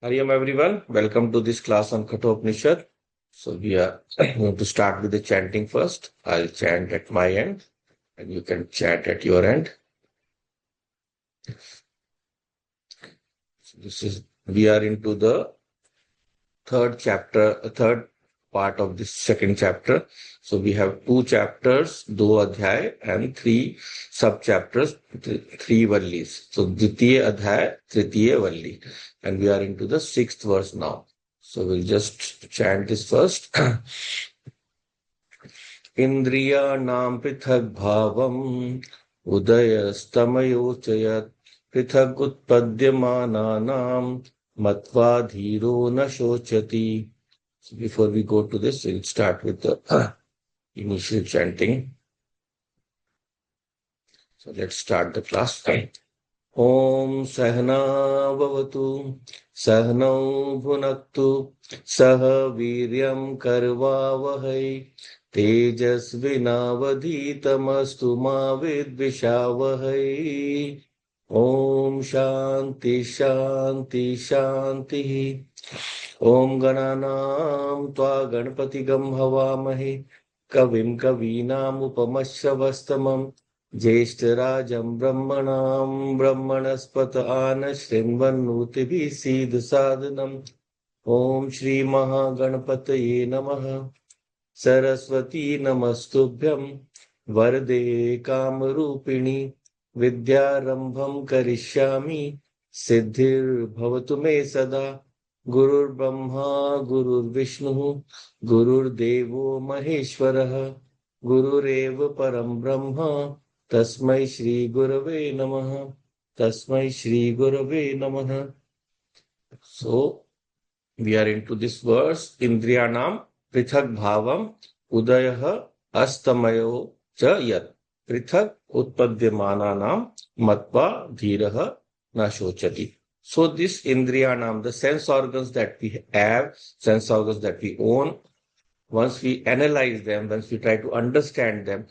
Hariam everyone, welcome to this class on Kathopnishad. So we are going to start with the chanting first. I'll chant at my end and you can chant at your end. So we are into the third part of this second chapter. So we have two chapters, do adhyay and three sub chapters, three vallis. So Dvitiya adhyay, Tritiya valli. And we are into the sixth verse now. So we'll just chant this first. इन्द्रियाणां पृथग्भावम् उदयस्तमयोचयत् पृथगुत्पद्यमानानां मत्वा धीरो न शोचति. So before we go to this, we'll start with the initial chanting. So let's start the class. Om Sahna Bhavatu Sahnau Bhunaktu Sah Viryam Karvavahai तेजस्विनावधीतमस्तु मा विद्विषावहै. ओम शांति शांति शांति. ओम गणानां त्वा गणपतिगं हवामहे कविं कवीनामुपमश्रवस्तमं ज्येष्ठराजं ब्रह्मणां ब्रह्मणस्पत आन शृण्वन्नोतिभिः सीदसादनम्. ओम श्री महागणपतये नमः. सरस्वती नमस्तुभ्यं वरदे कामरूपिणी विद्यारंभं करिष्यामि सिद्धिर्भवतु मे सदा. गुरुर्ब्रह्मा गुरुर्विष्णुः गुरुर्देवो महेश्वरः गुरुरेव परं ब्रह्म तस्मै श्री गुरवे नमः. तस्मै श्री गुरवे नमः. So we are into this verse. Indriyanam पृथक भावम उदयः अस्तमयो च यत् पृथक उत्पद्यमानानां मत्वा धीरः न शोचति. So this indriyanam, the sense organs that we have, sense organs that we own, once we analyze them, once we try to understand them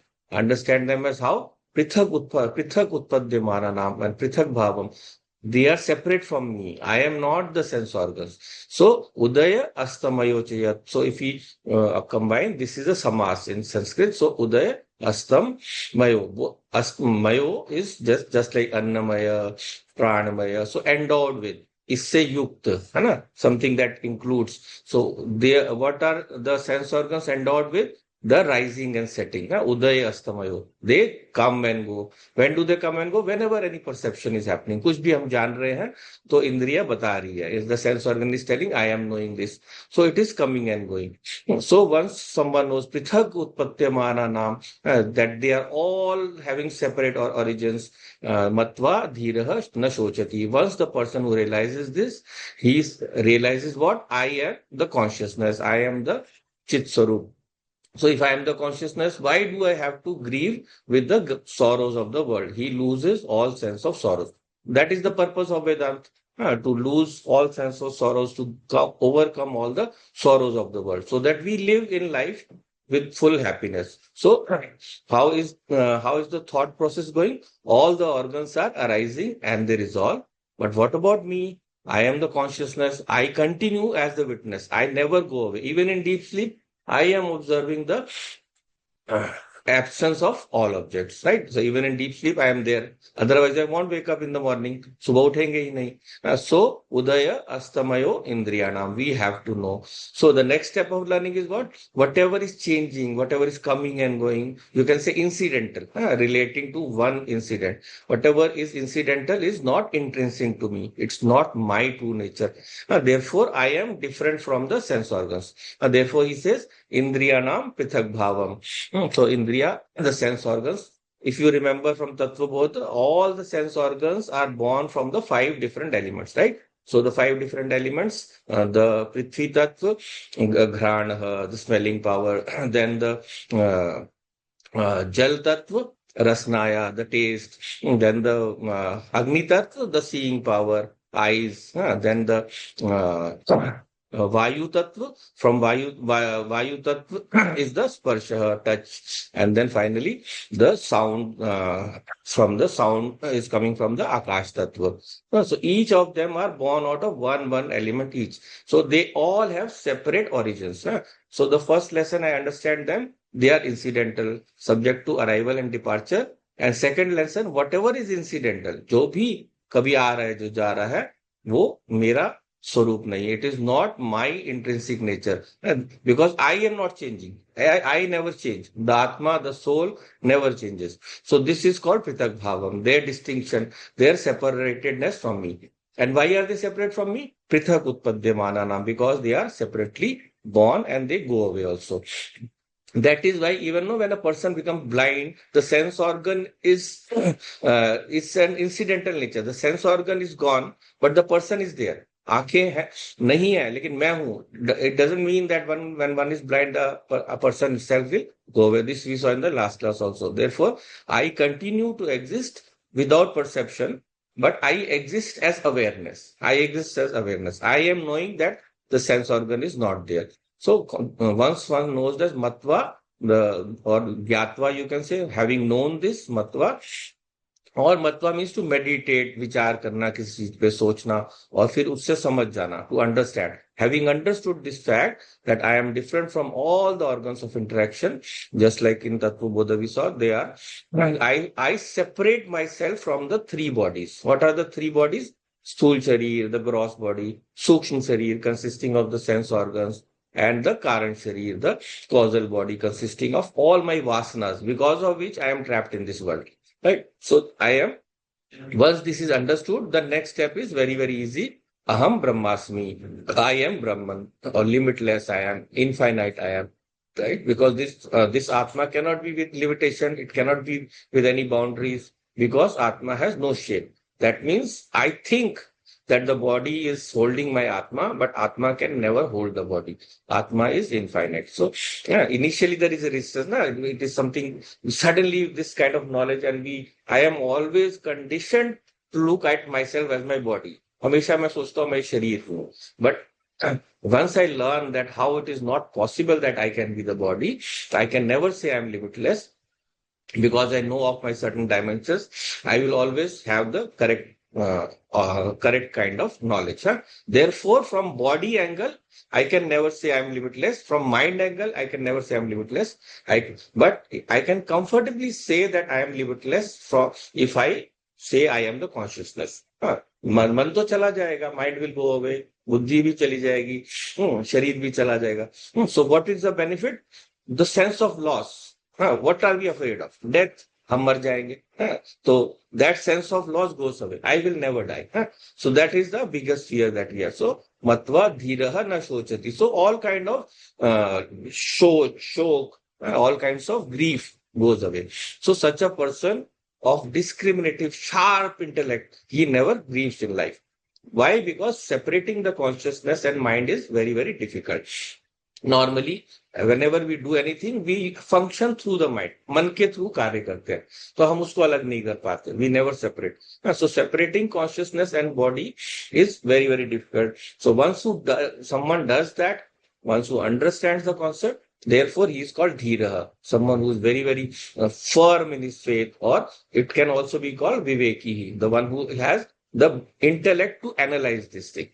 as how prithak utpadyamananam and prithak bhavam, they are separate from me. I am not the sense organs. So, Udaya Astamayo Chayat. So, if we combine, this is a samas in Sanskrit. So, Udaya Astam Mayo. Mayo is just like Annamaya, Pranamaya. So, endowed with. Isse yukta, है ना? Something that includes. So, what are the sense organs endowed with? The rising and setting, Udaya Astamayo. They come and go. When do they come and go? Whenever any perception is happening. कुछ भी हम जान रहे हैं तो इंद्रिया बता रही है. If the sense organ is telling, I am knowing this. So it is coming and going. So once someone knows Prithak Utpatyamana Nam, that they are all having separate origins, Matva Dhiraha Na Shochati. Once the person who realizes this, he realizes what? I am the consciousness. I am the Chit Swarup. So if I am the consciousness, why do I have to grieve with the sorrows of the world? He loses all sense of sorrows. That is the purpose of Vedanta, to lose all sense of sorrows, to overcome all the sorrows of the world, so that we live in life with full happiness. So how is the thought process going? All the organs are arising and they resolve. But what about me? I am the consciousness. I continue as the witness. I never go away. Even in deep sleep, I am observing the absence of all objects, right? So even in deep sleep, I am there. Otherwise, I won't wake up in the morning. सुबह उठेंगे ही नहीं. So, Udaya Astamayo Indriyanam. We have to know. So the next step of learning is what? Whatever is changing, whatever is coming and going, you can say incidental, relating to one incident. Whatever is incidental is not intrinsic to me. It's not my true nature. Therefore, I am different from the sense organs. Therefore, he says, Indriyanam Prithak Bhavam. So, Indriya, the sense organs. If you remember from Tattva Bodha, all the sense organs are born from the 5 different elements, right? So the 5 different elements, the Prithvi Tattva, Ghranaha, the smelling power, then the Jal Tattva, Rasnaya, the taste, then the Agni Tattva, the seeing power, eyes, then the Vayu Tattva. From Vayu Tattva is the Sparsha, touch. And then finally, the sound from the sound is coming from the Akash Tattva. So each of them are born out of one element each. So they all have separate origins. So the first lesson I understand them, they are incidental, subject to arrival and departure. And second lesson, whatever is incidental, जो भी कभी आ रहा है, जो जा रहा है, वो मेरा स्वरूप नहीं. It is not my intrinsic nature. Because I am not changing. I never change. The Atma, the soul, never changes. So this is called Pritak Bhavam, their distinction, their separatedness from me. And why are they separate from me? Prithak Utpadyamananam, because they are separately born and they go away also. That is why even though when a person becomes blind, the sense organ is it's an incidental nature. The sense organ is gone, but the person is there. आंखें है नहीं है लेकिन मैं हूं. It doesn't mean that when one is blind, a person itself will go away. This we saw in the last class also. Therefore, I continue to exist without perception, but I exist as awareness. I exist as awareness. I am knowing that the sense organ is not there. So once one knows that matva, or gyatva, you can say, having known this matva, और matva means to meditate, विचार करना, किसी चीज पे सोचना और फिर उससे समझ जाना, to understand. Having understood this fact that I am different from all the organs of interaction, just like in Tattva Bodha we saw, they are, I separate myself from the three bodies. What are the three bodies? Sthul Sharir, the gross body, Sukshma Sharir consisting of the sense organs, and the Karan Sharir, the causal body consisting of all my vasanas, because of which I am trapped in this world. Right? So once this is understood, the next step is very, very easy. Aham Brahmasmi. I am Brahman, or limitless I am, infinite I am. Right? Because this Atma cannot be with limitation, it cannot be with any boundaries, because Atma has no shape. That means I think that the body is holding my Atma, but Atma can never hold the body. Atma is infinite. So, initially there is a resistance. It is something, suddenly this kind of knowledge, and I am always conditioned to look at myself as my body. हमेशा मैं सोचता हूँ मैं शरीर हूँ. But once I learn that how it is not possible that I can be the body, I can never say I am limitless, because I know of my certain dimensions. I will always have the correct kind of knowledge. Therefore, from body angle, I can never say I am limitless. From mind angle, I can never say I am limitless. But I can comfortably say that I am limitless if I say I am the consciousness. मन तो चला जाएगा, mind will go away, बुद्धि भी चली जाएगी, शरीर भी चला जाएगा. So what is the benefit? The sense of loss. What are we afraid of? Death. हम मर जाएंगे. So that sense of loss goes away. I will never die. So that is the biggest fear that we have. So matva dhiraha na shochati. So all kind of shok, all kinds of grief goes away. So such a person of discriminative, sharp intellect, he never grieves in life. Why? Because separating the consciousness and mind is very, very difficult. Normally, whenever we do anything, we function through the mind. मन के through कार्य करते हैं, तो हम उसको अलग नहीं कर पाते. We never separate. So separating consciousness and body is very, very difficult. So once someone does that, once who understands the concept, therefore he is called dhiraha, someone who is very, very firm in his faith, or it can also be called viveki, the one who has the intellect to analyze this thing.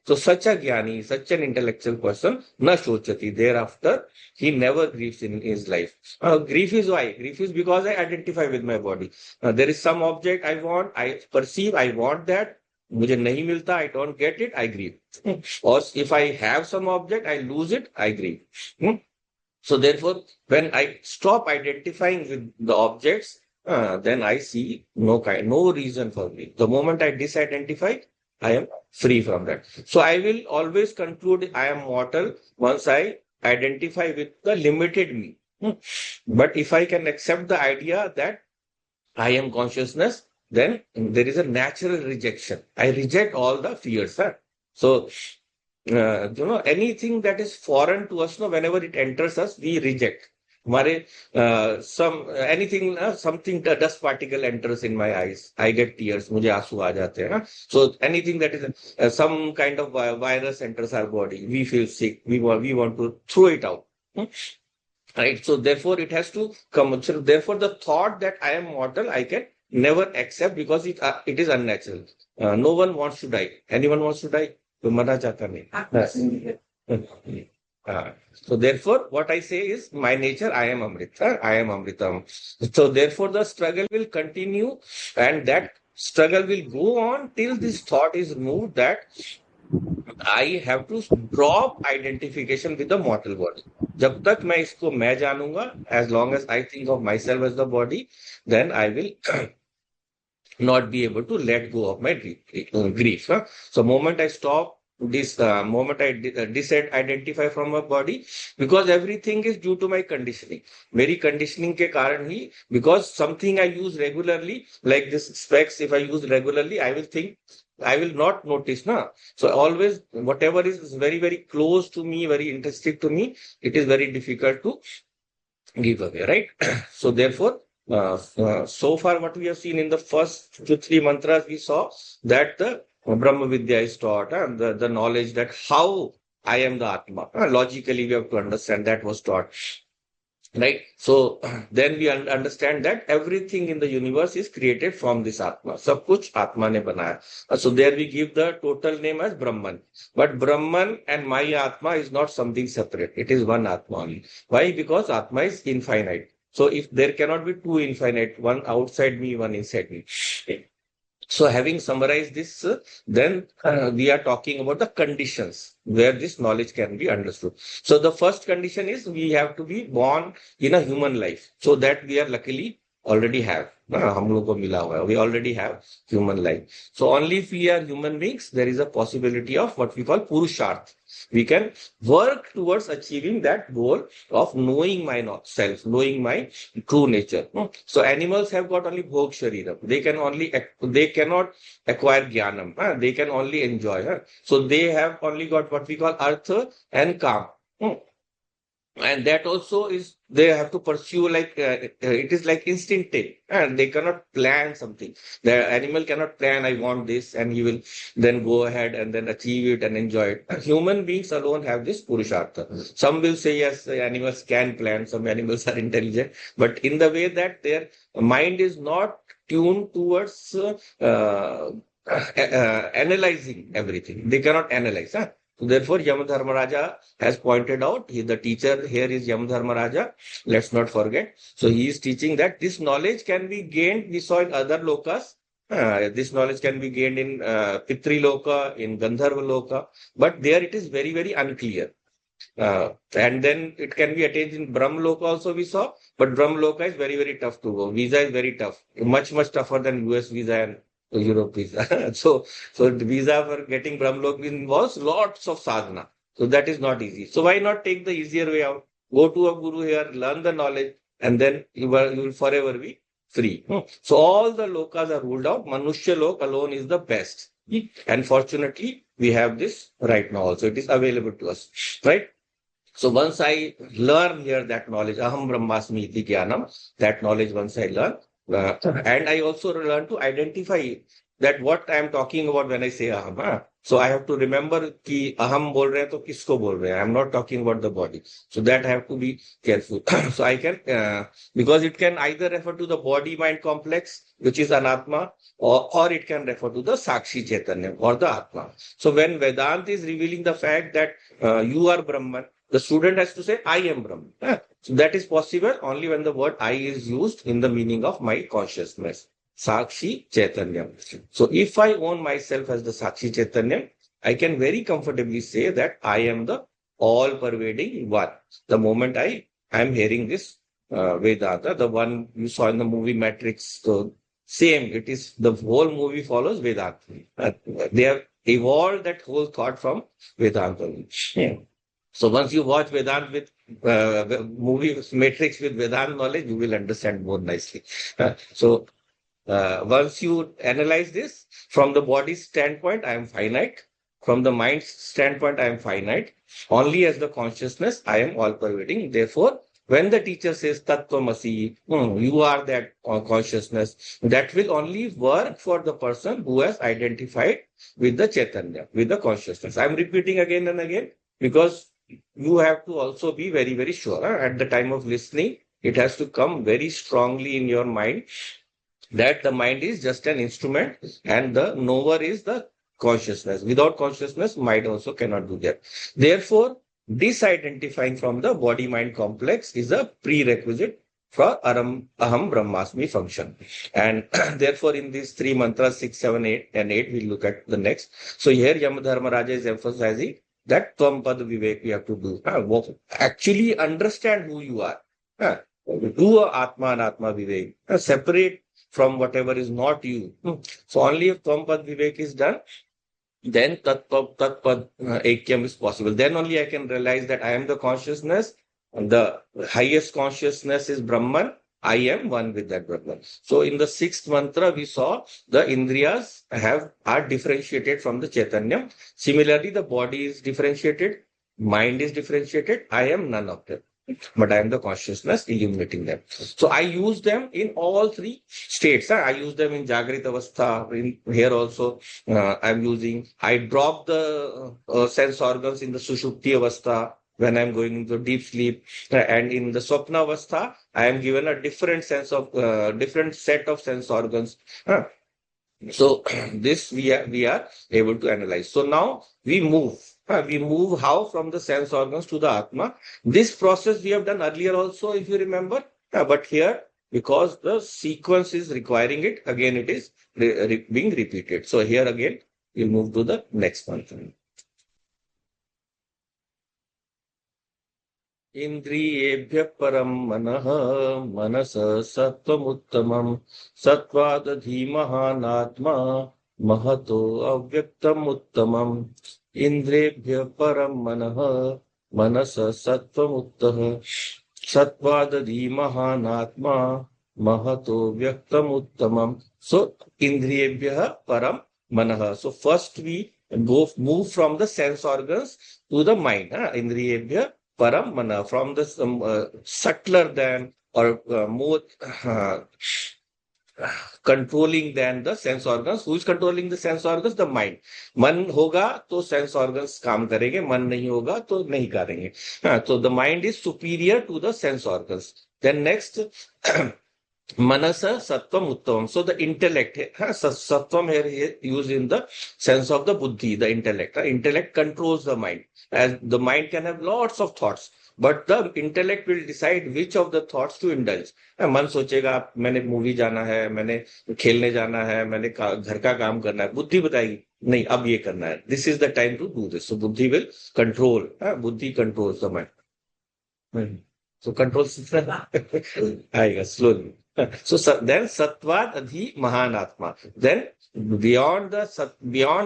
So such a jnani, such an intellectual person, na shochati, thereafter he never grieves in his life. Grief is why? Grief is because I identify with my body. There is some object I want, I perceive, I want that, मुझे नहीं मिलता, I don't get it, I grieve. Or if I have some object, I lose it, I grieve. So therefore, when I stop identifying with the objects, then I see no reason for me. The moment I disidentify, I am free from that. So I will always conclude I am mortal once I identify with the limited me. But if I can accept the idea that I am consciousness, then there is a natural rejection. I reject all the fears. So, anything that is foreign to us, whenever it enters us, we reject. हमारे some anything something the dust particle enters in my eyes, I get tears, मुझे आंसू आ जाते हैं ना. So anything that is some kind of virus enters our body, we feel sick, we want to throw it out. Hmm? Right. So therefore it has to come. So therefore the thought that I am mortal, I can never accept, because it is unnatural. No one wants to die. Anyone wants to die? तो मरना चाहता नहीं. So therefore, what I say is, my nature, I am Amrita, I am Amritam. So therefore, the struggle will continue, and that struggle will go on till this thought is removed that I have to drop identification with the mortal body. जब तक मैं इसको मैं जानूंगा, as long as I think of myself as the body, then I will not be able to let go of my grief. So moment I stop this, moment I disidentify from my body, because everything is due to my conditioning. मेरी conditioning के कारण ही, because something I use regularly, like this specs, if I use regularly, I will think, I will not notice. Na? So always, whatever is very, very close to me, very interesting to me, it is very difficult to give away, right? So therefore, so far what we have seen in the first 2-3 mantras, we saw that the Brahma Vidya is taught, and the knowledge that how I am the Atma. Logically, we have to understand that was taught. Right. So then we understand that everything in the universe is created from this Atma. सब कुछ आत्मा ने बनाया. So there we give the total name as Brahman. But Brahman and my Atma is not something separate. It is one Atma only. Why? Because Atma is infinite. So if there cannot be two infinite, one outside me, one inside me. So having summarized this, then we are talking about the conditions where this knowledge can be understood. So the first condition is we have to be born in a human life. So that we are luckily already have. हम लोग को मिला हुआ है. We already have human life. So only if we are human beings, there is a possibility of what we call Purusharth. We can work towards achieving that goal of knowing my self, knowing my true nature. So animals have got only bhog shariram. They cannot acquire jnanam. They can only enjoy. So they have only got what we call artha and kam. And that also is, they have to pursue like, it is like instinctive, and they cannot plan something. The animal cannot plan, I want this, and he will then go ahead and then achieve it and enjoy it. Human beings alone have this Purushartha. Some will say, yes, animals can plan, some animals are intelligent, but in the way that their mind is not tuned towards analyzing everything. They cannot analyze. So therefore, Yamadharmaraja has pointed out, the teacher here is Yamadharmaraja, let's not forget. So he is teaching that this knowledge can be gained, we saw in other lokas, this knowledge can be gained in Pitri Loka, in Gandharva Loka, but there it is very, very unclear. And then it can be attained in Brahm Loka also we saw, but Brahm Loka is very, very tough to go. Visa is very tough, much, much tougher than US visa and Europe visa. so the visa for getting Brahmlok involves lots of sadhana. So that is not easy. So why not take the easier way out? Go to a guru here, learn the knowledge, and then you will forever be free. So all the lokas are ruled out. Manushya lok alone is the best. And fortunately, we have this right now also. It is available to us. Right? So once I learn here that knowledge, aham brahmasmi iti jnanam, that knowledge once I learn, and I also learn to identify that what I am talking about when I say aham. So I have to remember कि aham बोल रहे हैं तो किसको बोल रहे हैं. I am not talking about the body. So that I have to be careful. So I can, because it can either refer to the body-mind complex, which is anatma, or it can refer to the Sakshi Chaitanya or the Atma. So when Vedanta is revealing the fact that you are Brahman, the student has to say, I am Brahman. So that is possible only when the word I is used in the meaning of my consciousness. Sakshi Chaitanya. So if I own myself as the Sakshi Chaitanya, I can very comfortably say that I am the all-pervading one. The moment I am hearing this Vedanta, the one you saw in the movie Matrix, so same, it is the whole movie follows Vedanta. They have evolved that whole thought from Vedanta. Yeah. So once you watch Vedanta with movie Matrix with Vedanta knowledge, you will understand more nicely. So once you analyze this from the body's standpoint, I am finite. From the mind's standpoint, I am finite. Only as the consciousness, I am all-pervading. Therefore, When the teacher says Tattvamasi, you are that consciousness, that will only work for the person who has identified with the Chaitanya, with the consciousness. I'm repeating again and again because you have to also be very, very sure at the time of listening. It has to come very strongly in your mind that the mind is just an instrument and the knower is the consciousness. Without consciousness, mind also cannot do that. Therefore, disidentifying from the body mind complex is a prerequisite for aham brahmasmi function. And therefore, in these three mantras, 6, 7, 8, and 8, we'll look at the next. So here, Yamadharmaraja is emphasizing that Tvam Pad Vivek we have to do. Actually understand who you are. Do a Atma and Atma Vivek. Separate from whatever is not you. So only if Tvampad Vivek is done, then Tatpad Aikyam is possible. Then only I can realize that I am the consciousness, the highest consciousness is Brahman, I am one with that Brahman. So in the sixth mantra, we saw the Indriyas are differentiated from the Chaitanya. Similarly, the body is differentiated, mind is differentiated, I am none of them. But I am the consciousness illuminating them. So I use them in all three states. I use them in Jagrit Avastha. Here also I'm using. I drop the sense organs in the Sushupti Avastha when I'm going into deep sleep. And in the Swapna Avastha, I am given a different different set of sense organs. So this we are able to analyze. So now we move. We move how from the sense organs to the Atma. This process we have done earlier also, if you remember. But here, because the sequence is requiring it, again it is being repeated. So here again, we move to the next one. इंद्रियेभ्यः परं मनः मनस सत्त्वमुत्तमं सत्त्वादधीमहानात्मा महतो अव्यक्तमुत्तमम् इंद्रियेभ्यः परं मनः मनस सत्त्वमुत्तः सत्त्वादधीमहानात्मा Mahato व्यक्तमुत्तमम्. So इंद्रियेभ्यः परं मनः. So first we move from the sense organs to the mind. Indriyebhya param mana, from the subtler than or more controlling than the sense organs. Who is controlling the sense organs? The mind. मन होगा तो sense organs काम करेंगे, मन नहीं होगा तो नहीं करेंगे. So the mind is superior to the sense organs. Then next, Manasa Sattvam Uttamam. So the intellect, Sattvam here used in the sense of the Buddhi, the intellect. Intellect controls the mind. As the mind can have lots of thoughts, but the intellect will decide which of the thoughts to indulge. मन सोचेगा मैंने movie जाना है, मैंने खेलने जाना है, मैंने घर का काम करना है. बुद्धि बताएगी नहीं अब ये करना है. This is the time to do this. So buddhi will control. Buddhi controls the mind. So control आएगा slowly. So then Sattvad Adhi Mahanatma. Then beyond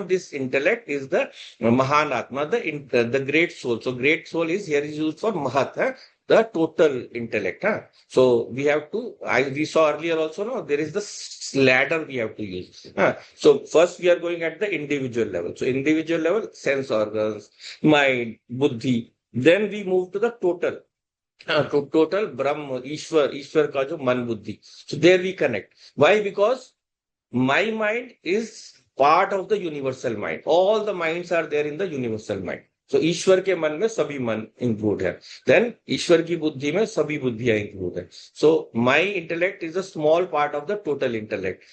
this intellect is the Mahanatma, the great soul. So great soul is here is used for Mahat, the total intellect. So we have to, we saw earlier also, no, there is the ladder we have to use. So first we are going at the individual level. So individual level, sense organs, mind, buddhi. Then we move to the total. Total Brahma, Ishwar ka jo man buddhi. So there we connect. Why? Because my mind is part of the universal mind. All the minds are there in the universal mind. So Ishwar ke man mein sabhi man include hai. Then Ishwar ki buddhi mein sabhi buddhiyan include hai. So my intellect is a small part of the total intellect.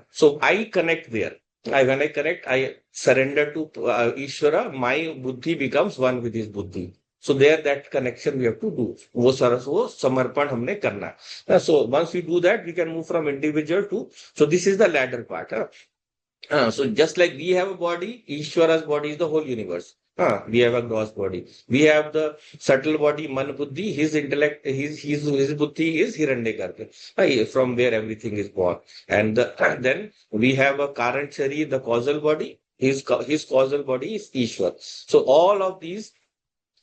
So I connect there. When I connect, I surrender to Ishwara. My buddhi becomes one with his buddhi. So there that connection we have to do. वो समर्पण हमने करना. So once we do that, we can move from individual to. So this is the ladder part. So just like we have a body, Ishwara's body is the whole universe. We have a gross body. We have the subtle body, man buddhi. His intellect, his buddhi is Hiranyagarbha, from where everything is born. And then we have a Karan Shari, the causal body. His causal body is Ishwar. So all of these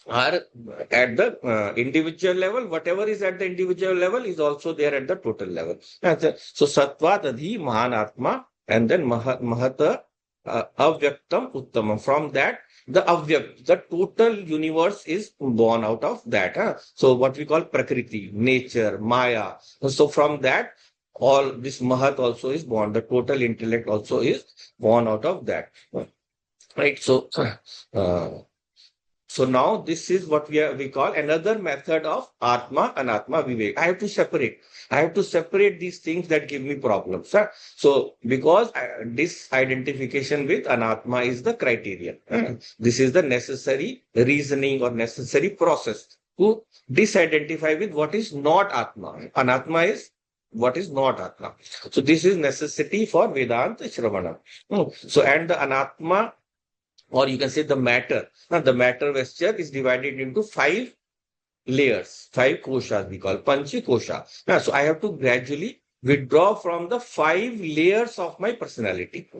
are at the individual level. Whatever is at the individual level is also there at the total level. So Sattva Tadhi Mahanatma, and then Mahata avyaktam uttamam. From that, the avyak, the total universe is born out of that. So what we call prakriti, nature, maya. So from that, all this mahat also is born. The total intellect also is born out of that. Right. So, uh, so now this is what we call another method of Atma and Atma Vivek. I have to separate. I have to separate these things that give me problems. So because this identification with Anatma is the criteria. This is the necessary reasoning or necessary process to disidentify with what is not Atma. Anatma is what is not Atma. So this is necessity for Vedanta Shravana. So and the Anatma, or you can say the matter. The matter vesture is divided into 5 layers, 5 koshas we call pancha kosha. So I have to gradually withdraw from the 5 layers of my personality.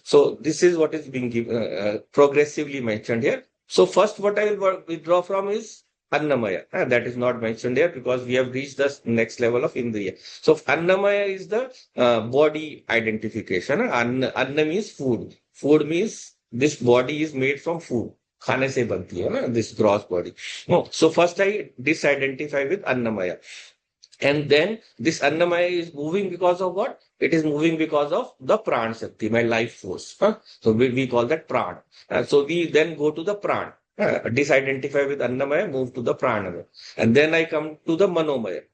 So this is what is being progressively mentioned here. So first what I will withdraw from is Annamaya. That is not mentioned here because we have reached the next level of Indriya. So Annamaya is the body identification. Anna means food. Food means this body is made from food. खाने से बनती है ना, this gross body. No. So first I disidentify with Annamaya. And then this Annamaya is moving because of what? It is moving because of the Pran Shakti, my life force. So we call that Pran. So we then go to the Pran. Disidentify with Annamaya, move to the Pranamaya. And then I come to the Manomaya.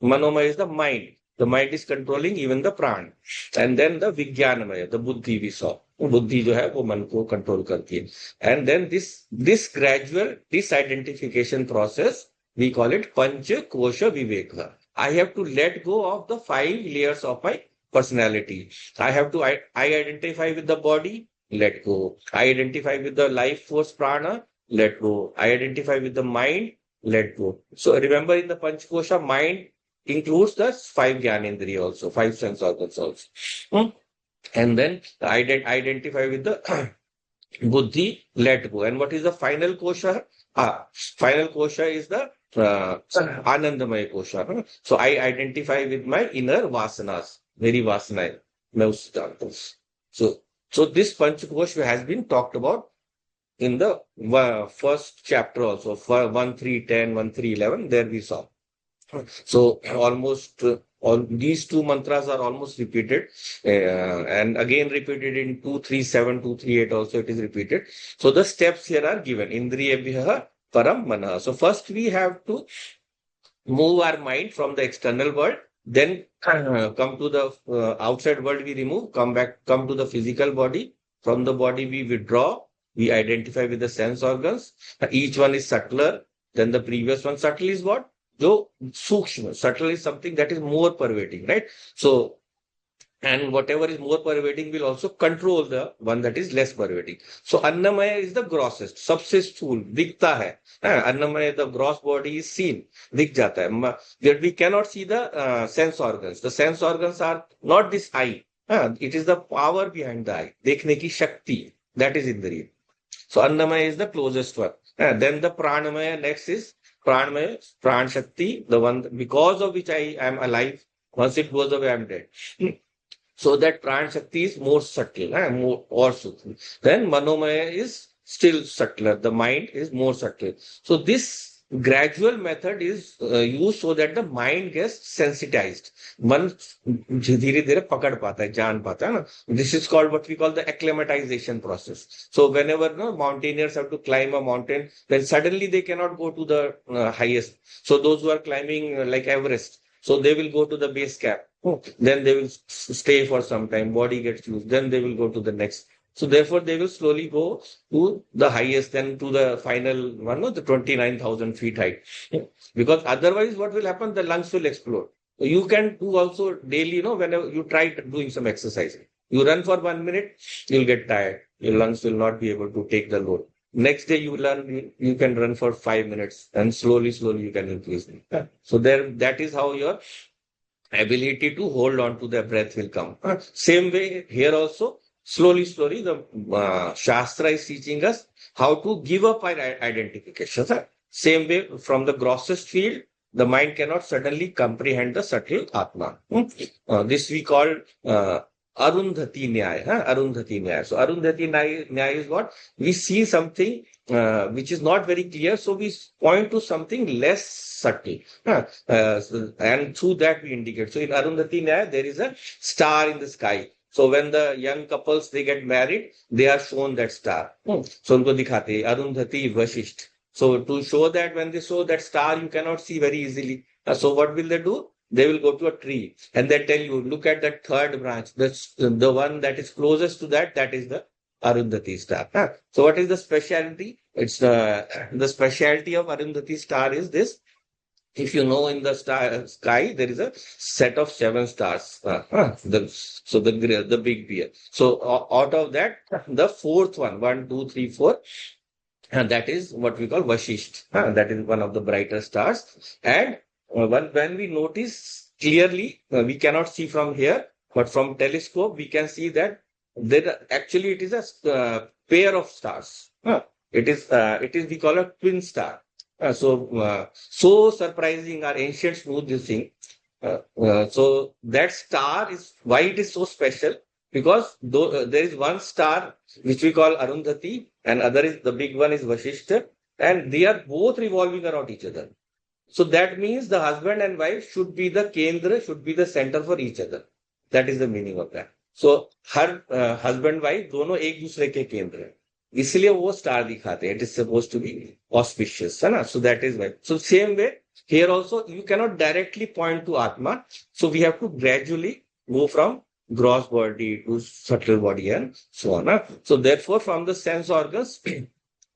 Manomaya is the mind. The mind is controlling even the Pran. And then the Vijnanamaya, the Buddhi we saw. बुद्धि जो है वो मन को control करती है. And then this gradual disidentification process we call it पंच कोश विवेक. I have to let go of the 5 layers of my personality. I identify with the body, let go. I identify with the life force prana, let go. I identify with the mind, let go. So remember in the Panchakosha, mind includes the 5 Gyanendriya also, 5 sense organs also. And then identify with the buddhi, let go. And what is the final kosha? Final kosha is the Anandamaya kosha. So I identify with my inner vasanas, very vasana. So this Panchakosha has been talked about in the first chapter also, 1.3.10, 1.3.11, there we saw. So almost all these 2 mantras are almost repeated, and again repeated in 2.3.7, 2.3.8 also it is repeated. So the steps here are given. Indriyabhyaha param manah. So first we have to move our mind from the external world, then come to the outside world we remove, come to the physical body. From the body we withdraw, we identify with the sense organs. Each one is subtler than the previous one. Subtle is what? So sukshma, subtle is something that is more pervading, right? So, and whatever is more pervading will also control the one that is less pervading. So Annamaya is the grossest, सबसे स्थूल, दिखता है. Annamaya, the gross body is seen, दिख जाता है. But we cannot see the sense organs. The sense organs are not this eye. It is the power behind the eye. देखने की शक्ति, that is Indriya. So Annamaya is the closest one. Then the Pranamaya next is Pranamaya, Pran Shakti, the one because of which I am alive. Once it goes away, I am dead. So that Pran Shakti is more subtle, more or subtle. Then Manomaya is still subtler. The mind is more subtle. So this gradual method is used so that the mind gets sensitized. मन धीरे धीरे पकड़ पाता है, जान पाता है ना. This is called what we call the acclimatization process. So whenever mountaineers have to climb a mountain, then suddenly they cannot go to the highest. So those who are climbing like Everest, so they will go to the base camp. Then they will stay for some time, body gets used, then they will go to the next. So therefore they will slowly go to the highest, then to the final one, the 29,000 feet height. Because otherwise what will happen? The lungs will explode. You can do also daily, whenever you try doing some exercise. You run for 1 minute, you'll get tired. Your lungs will not be able to take the load. Next day you learn, you can run for 5 minutes and slowly you can increase. So that is how your ability to hold on to the breath will come. Same way here also, slowly, the Shastra is teaching us how to give up our identification. Same way, from the grossest field, the mind cannot suddenly comprehend the subtle Atma. This we call Arundhati Nyaya. Arundhati Nyaya. So Arundhati Nyaya is what? We see something which is not very clear, so we point to something less subtle. And through that we indicate. So in Arundhati Nyaya, there is a star in the sky. So when the young couples, they get married, they are shown that star. So unko dikhate, Arundhati Vashisht. So to show that when they show that star, you cannot see very easily. So what will they do? They will go to a tree and they tell you, look at that third branch. The one that is closest to that, that is the Arundhati star. So what is the specialty? It's the specialty of Arundhati star is this. If you know, in the sky, there is a set of 7 stars. The big bear. So out of that, the fourth one, 1, 2, 3, 4, and that is what we call Vashisht. That is one of the brighter stars. And when we notice clearly, we cannot see from here, but from telescope, we can see that there actually it is a pair of stars. It is we call a twin star. So surprising, our ancients knew this thing. So that star is why it is so special, because there is one star which we call Arundhati, and other is the big one is Vashishta, and they are both revolving around each other. So that means the husband and wife should be the kendra, should be the center for each other. That is the meaning of that. So her husband wife दोनों एक दूसरे के केंद्र हैं, इसलिए वो star दिखाते हैं. It is supposed to be auspicious, है ना? So that is why. So same way here also you cannot directly point to Atma. So we have to gradually go from gross body to subtle body and so on. So therefore, from the sense organs,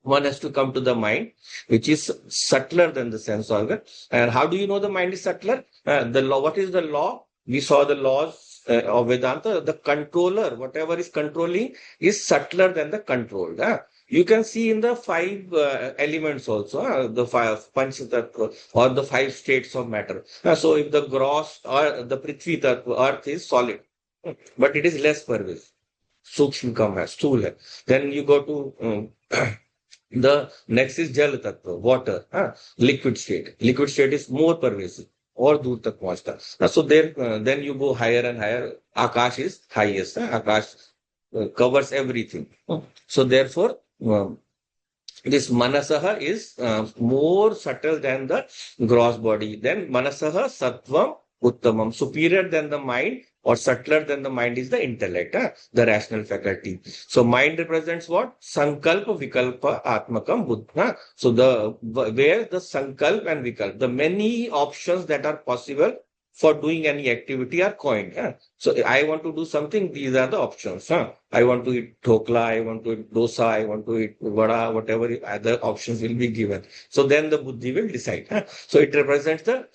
one has to come to the mind, which is subtler than the sense organ. And how do you know the mind is subtler? The law. What is the law? We saw the laws of Vedanta. The controller, whatever is controlling, is subtler than the controlled. You can see in the 5 elements also, the 5 Panchatattva or the 5 states of matter. So if the gross or the Prithvi Tattva, earth is solid, but it is less pervasive. Sukshma kam hai, stool hai. Then you go to the next is Jal Tattva, water, liquid state. Liquid state is more pervasive और दूर तक पहुंचता. So then you go higher and higher. Akash is highest. Akash covers everything. So therefore, this Manasaha is more subtle than the gross body. Then Manasaha Sattvam Uttamam, superior than the mind or subtler than the mind is the intellect, the rational faculty. So mind represents what? Sankalpa, Vikalpa, Atmakam, Buddha. So where the Sankalp and Vikalp, the many options that are possible for doing any activity are coined. So I want to do something, these are the options. I want to eat dhokla, I want to eat dosa, I want to eat vada, whatever other options will be given. So then the buddhi will decide. So it represents the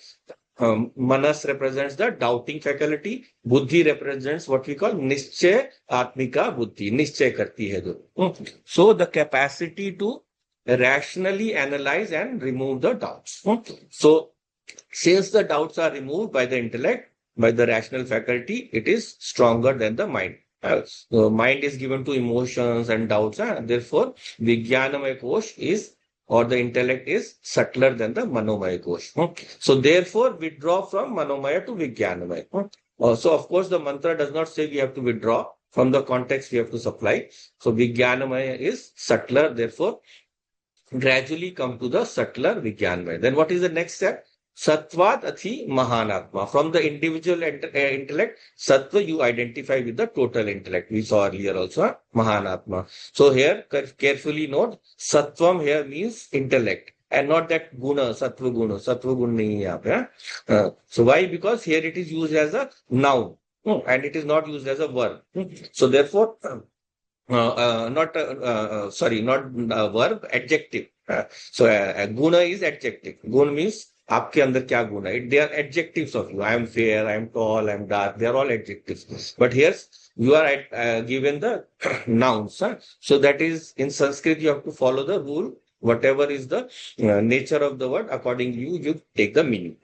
Manas represents the doubting faculty. Buddhi represents what we call Nischay Atmika Buddhi. Nischay karti hai jo. So the capacity to rationally analyze and remove the doubts. So since the doubts are removed by the intellect, by the rational faculty, it is stronger than the mind. The mind is given to emotions and doubts. Therefore, Vijnanamaya Kosh is, or the intellect is subtler than the Manomaya Kosh. So therefore, withdraw from Manomaya to Vijnanamaya. So of course, the mantra does not say we have to withdraw. From the context, we have to supply. So Vijnanamaya is subtler. Therefore, gradually come to the subtler Vijnanamaya. Then what is the next step? Sattvat Athi Mahanatma. From the individual intellect, Sattva you identify with the total intellect. We saw earlier also, Mahanatma. So here, carefully note, Sattvam here means intellect and not that Guna, Sattva Guna. Sattva Guna nahi hai yahan pe. So why? Because here it is used as a noun and it is not used as a verb. So therefore, not verb, adjective. So Guna is adjective. Guna means आपके अंदर क्या गुण है? They are adjectives of you. I am fair, I am tall, I am dark. They are all adjectives. But here you are given the nouns. So that is in Sanskrit you have to follow the rule. Whatever is the nature of the word, according to you take the meaning.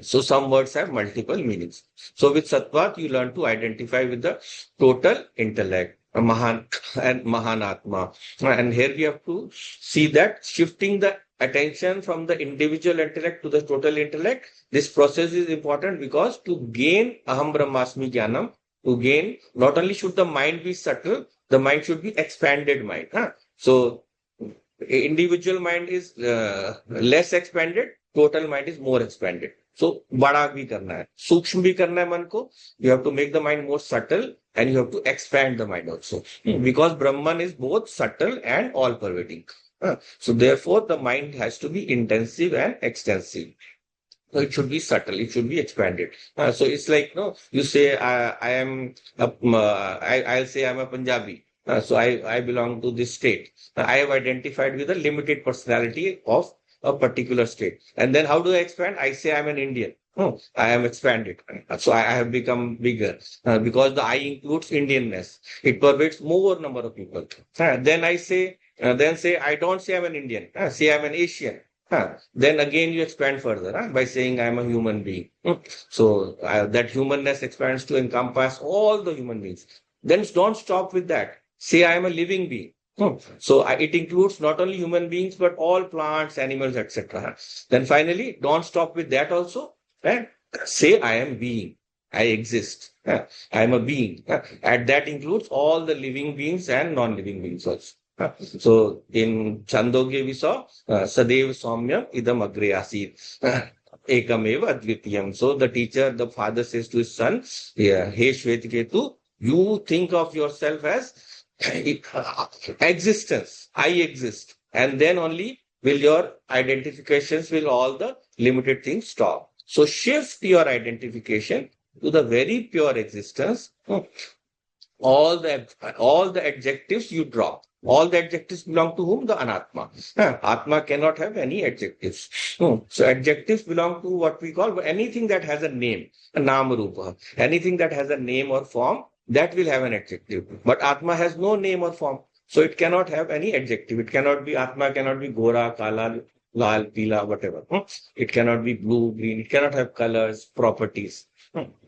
So some words have multiple meanings. So with Sattvat you learn to identify with the total intellect. Mahan and Mahanatma. And here we have to see that shifting the attention from the individual intellect to the total intellect, this process is important because to gain Aham Brahmasmi Jnanam, to gain, not only should the mind be subtle, the mind should be expanded mind. So individual mind is less expanded, total mind is more expanded. So बड़ा भी करना है, सूक्ष्म भी करना है मन को. You have to make the mind more subtle and you have to expand the mind also. Because Brahman is both subtle and all pervading. So therefore the mind has to be intensive and extensive. So it should be subtle, it should be expanded. So it's like, no, you say I am I'll say I'm a Punjabi. So I belong to this state. I have identified with a limited personality of a particular state. And then how do I expand? I say I'm an Indian. I am expanded. So I have become bigger because the I includes Indianness. It pervades more number of people. Then I say, I don't say I'm an Indian. Say I'm an Asian. Then again you expand further by saying I'm a human being. So that humanness expands to encompass all the human beings. Then don't stop with that. Say I am a living being. So it includes not only human beings, but all plants, animals, etc. Then finally, don't stop with that also. Say I am being. I exist. I am a being. And that includes all the living beings and non-living beings also. So in Chandogya we saw Sadev Saumyam Idam Agre Asid Ekameva Advitiyam. So the teacher, the father says to his son, Hey Shvetiketu, you think of yourself as existence. I exist. And then only will your identifications, will all the limited things stop. So shift your identification to the very pure existence. All the adjectives you drop. All the adjectives belong to whom? The Anatma. Atma cannot have any adjectives. So adjectives belong to what we call anything that has a name, a Nam Rupa. Anything that has a name or form, that will have an adjective. But Atma has no name or form. So it cannot have any adjective. It cannot be, Atma cannot be Gora, Kala, Lal, Pila, whatever. It cannot be blue, green. It cannot have colors, properties.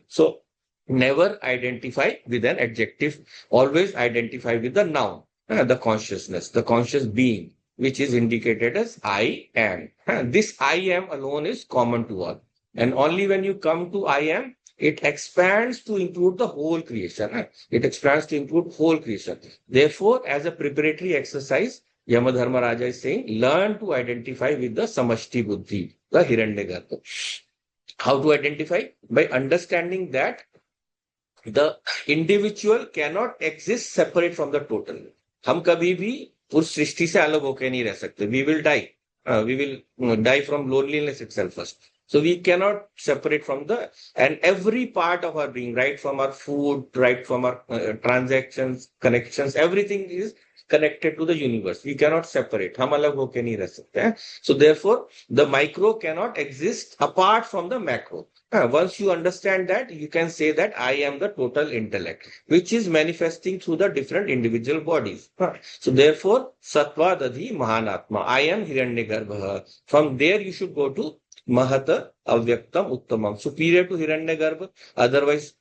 So never identify with an adjective. Always identify with the noun, the consciousness, the conscious being, which is indicated as I am. This I am alone is common to all. And only when you come to I am, it expands to include the whole creation. It expands to include whole creation. Therefore, as a preparatory exercise, Yamadharma Raja is saying, learn to identify with the Samashti Buddhi, the Hiranyagarbha. How to identify? By understanding that the individual cannot exist separate from the total. हम कभी भी उस सृष्टि से अलग होकर नहीं रह सकते. We will die. We will die from loneliness itself first. So we cannot separate from and every part of our being, right from our food, right from our transactions, connections, everything is connected to the universe. We cannot separate. हम अलग होके नहीं रह सकते हैं. So therefore, the micro cannot exist apart from the macro. Once you understand that, you can say that I am the total intellect, which is manifesting through the different individual bodies. So therefore, Sattva Dadhi Mahanatma. I am Hiranyagarbha. From there, you should go to Mahata Avyaktam Uttamam, superior to Hiranyagarbha, otherwise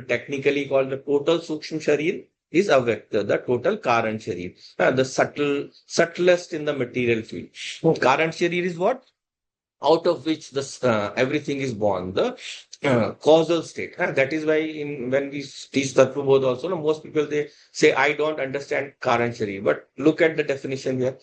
technically called the total Sukshma Sharir, is Avyakta, the total Karan Sharir, the subtlest in the material field. Karan Sharir is what? Out of which everything is born, the causal state. That is why when we teach Tattva Bodh also, most people, they say, I don't understand Karan Sharir. But look at the definition here.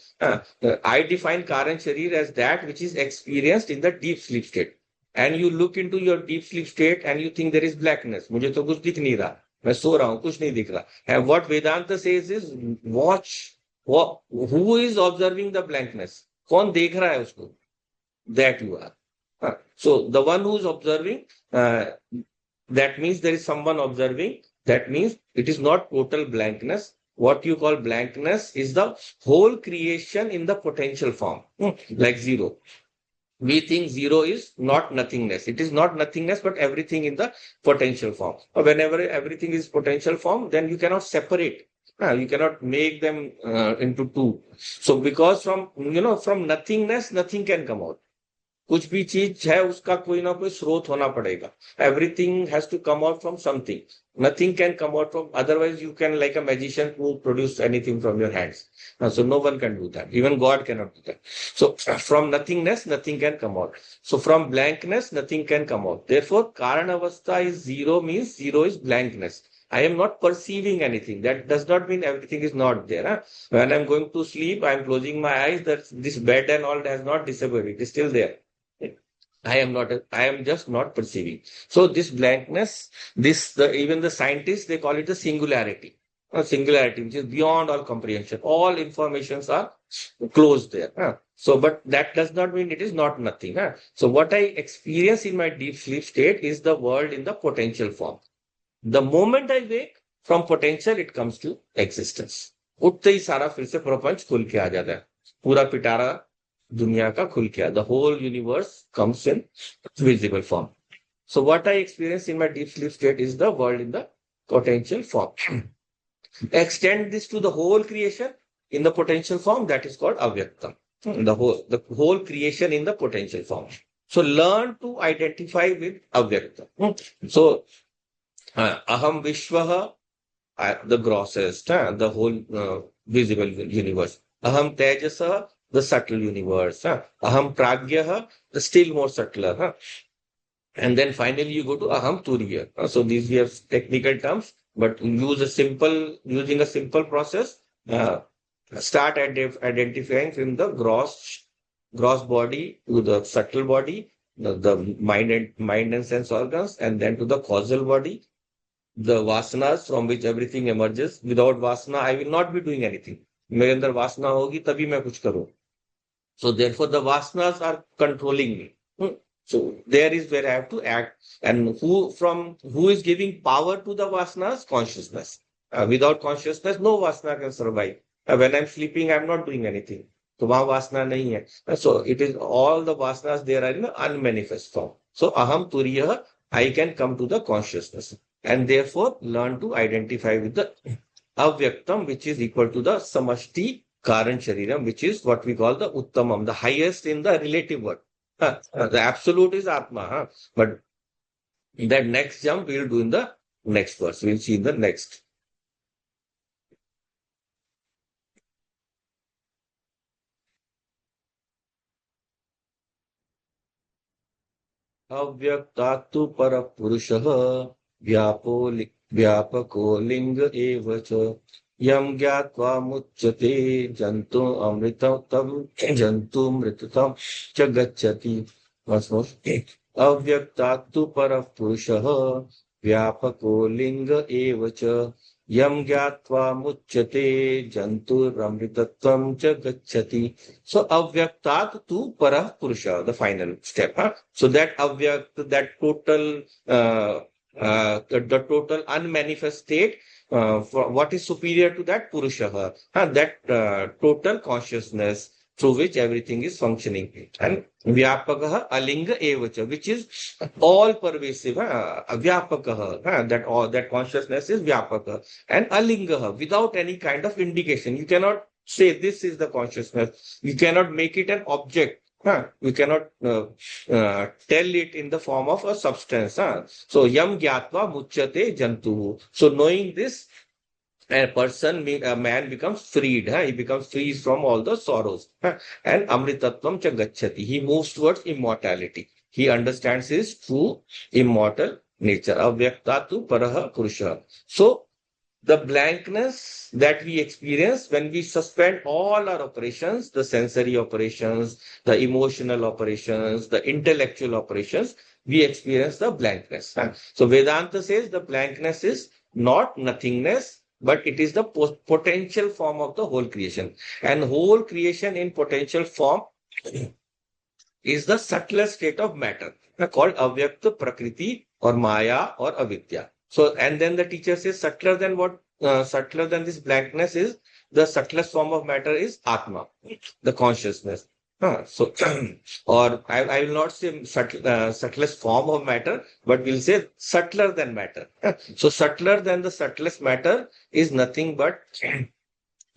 I define Karan Sharir as that which is experienced in the deep sleep state. And you look into your deep sleep state and you think there is blackness. मुझे तो कुछ दिख नहीं रहा. मैं सो रहा हूँ, कुछ नहीं दिख रहा. And what Vedanta says is, watch. Who is observing the blankness? कौन देख रहा है उसको? That you are. So the one who is observing, that means there is someone observing. That means it is not total blankness. What you call blankness is the whole creation in the potential form, like zero. We think zero is not nothingness. It is not nothingness, but everything in the potential form. Whenever everything is potential form, then you cannot separate. You cannot make them into two. So because from nothingness, nothing can come out. कुछ भी चीज है उसका कोई ना कोई स्रोत होना पड़ेगा. Everything has to come out from something. Nothing can come out from, otherwise you can, like a magician, who produce anything from your hands. So no one can do that. Even God cannot do that. So from nothingness, nothing can come out. So from blankness, nothing can come out. Therefore, Karanavastha is zero, means zero is blankness. I am not perceiving anything. That does not mean everything is not there. Huh? When I'm going to sleep, I'm closing my eyes, that this bed and all has not disappeared. It is still there. I am just not perceiving. So this blankness, even the scientists, they call it the singularity. Singularity, which is beyond all comprehension. All informations are closed there. So, but that does not mean it is not nothing. So what I experience in my deep sleep state is the world in the potential form. The moment I wake, from potential it comes to existence. उठते ही सारा फिर से प्रपंच खुल के आ जाता है. पूरा पिटारा दुनिया का खुल के. The whole universe comes in visible form. So what I experience in my deep sleep state is the world in the potential form. Extend this to the whole creation in the potential form, that is called avyaktam. The whole creation in the potential form. So learn to identify with avyaktam. So aham vishwaha, the grossest, the whole visible universe. Aham tejasa, the subtle universe. Aham pragyaha, the still more subtler. And then finally you go to aham turiya. So these we have technical terms, but using a simple process. Start identifying from the gross body to the subtle body, the mind and sense organs, and then to the causal body, the vasanas from which everything emerges. Without vasana, I will not be doing anything. मेरे अंदर वासना होगी तभी मैं कुछ करूं. So therefore, the vasanas are controlling me. So there is where I have to act. And who is giving power to the vasanas? Consciousness. Without consciousness, no vasana can survive. When I'm sleeping, I'm not doing anything. तो वहां वासना नहीं है. So it is all the vasanas there are in the unmanifest form. So aham turiya, I can come to the consciousness. And therefore learn to identify with the avyaktam, which is equal to the samashti karan shariram, which is what we call the uttamam, the highest in the relative world. The absolute is atma, but that next jump we'll do in the next verse. We'll see in the next. अव्यक्तात्तु परपुरुषः व्यापको लिंग एव च यं ज्ञात्वा मुच्यते जन्तु अमृतम जन्तुमृतम च गच्छति. अव्यक्तात्तु परपुरुषः व्यापको लिंग एव च यं ज्ञात्वा मुच्यते जन्तुरमृतत्वं च गच्छति. So avyaktat tu parah purusha, the final step. So that avyakt, that total, the total unmanifest state, what is superior to that? Purusha, that total consciousness through which everything is functioning. And vyapakaha alinga evacha, which is all pervasive. Vyapakaha, that consciousness is vyapaka. And alinga, without any kind of indication. You cannot say this is the consciousness. You cannot make it an object. You cannot tell it in the form of a substance. So yam gyatva muchyate jantu. So knowing this, a man becomes freed. He becomes free from all the sorrows. And amritatvam cha gacchati. He moves towards immortality. He understands his true immortal nature. Avyaktatu paraha purusha. So the blankness that we experience when we suspend all our operations, the sensory operations, the emotional operations, the intellectual operations, we experience the blankness. So Vedanta says the blankness is not nothingness, but it is the potential form of the whole creation. And whole creation in potential form is the subtlest state of matter, called avyakta prakriti or maya or avidya. So, and then the teacher says subtler than what? Subtler than this blankness is the subtlest form of matter is atma, the consciousness. So, or I will not say subtlest form of matter, but we'll say subtler than matter. So subtler than the subtlest matter is nothing but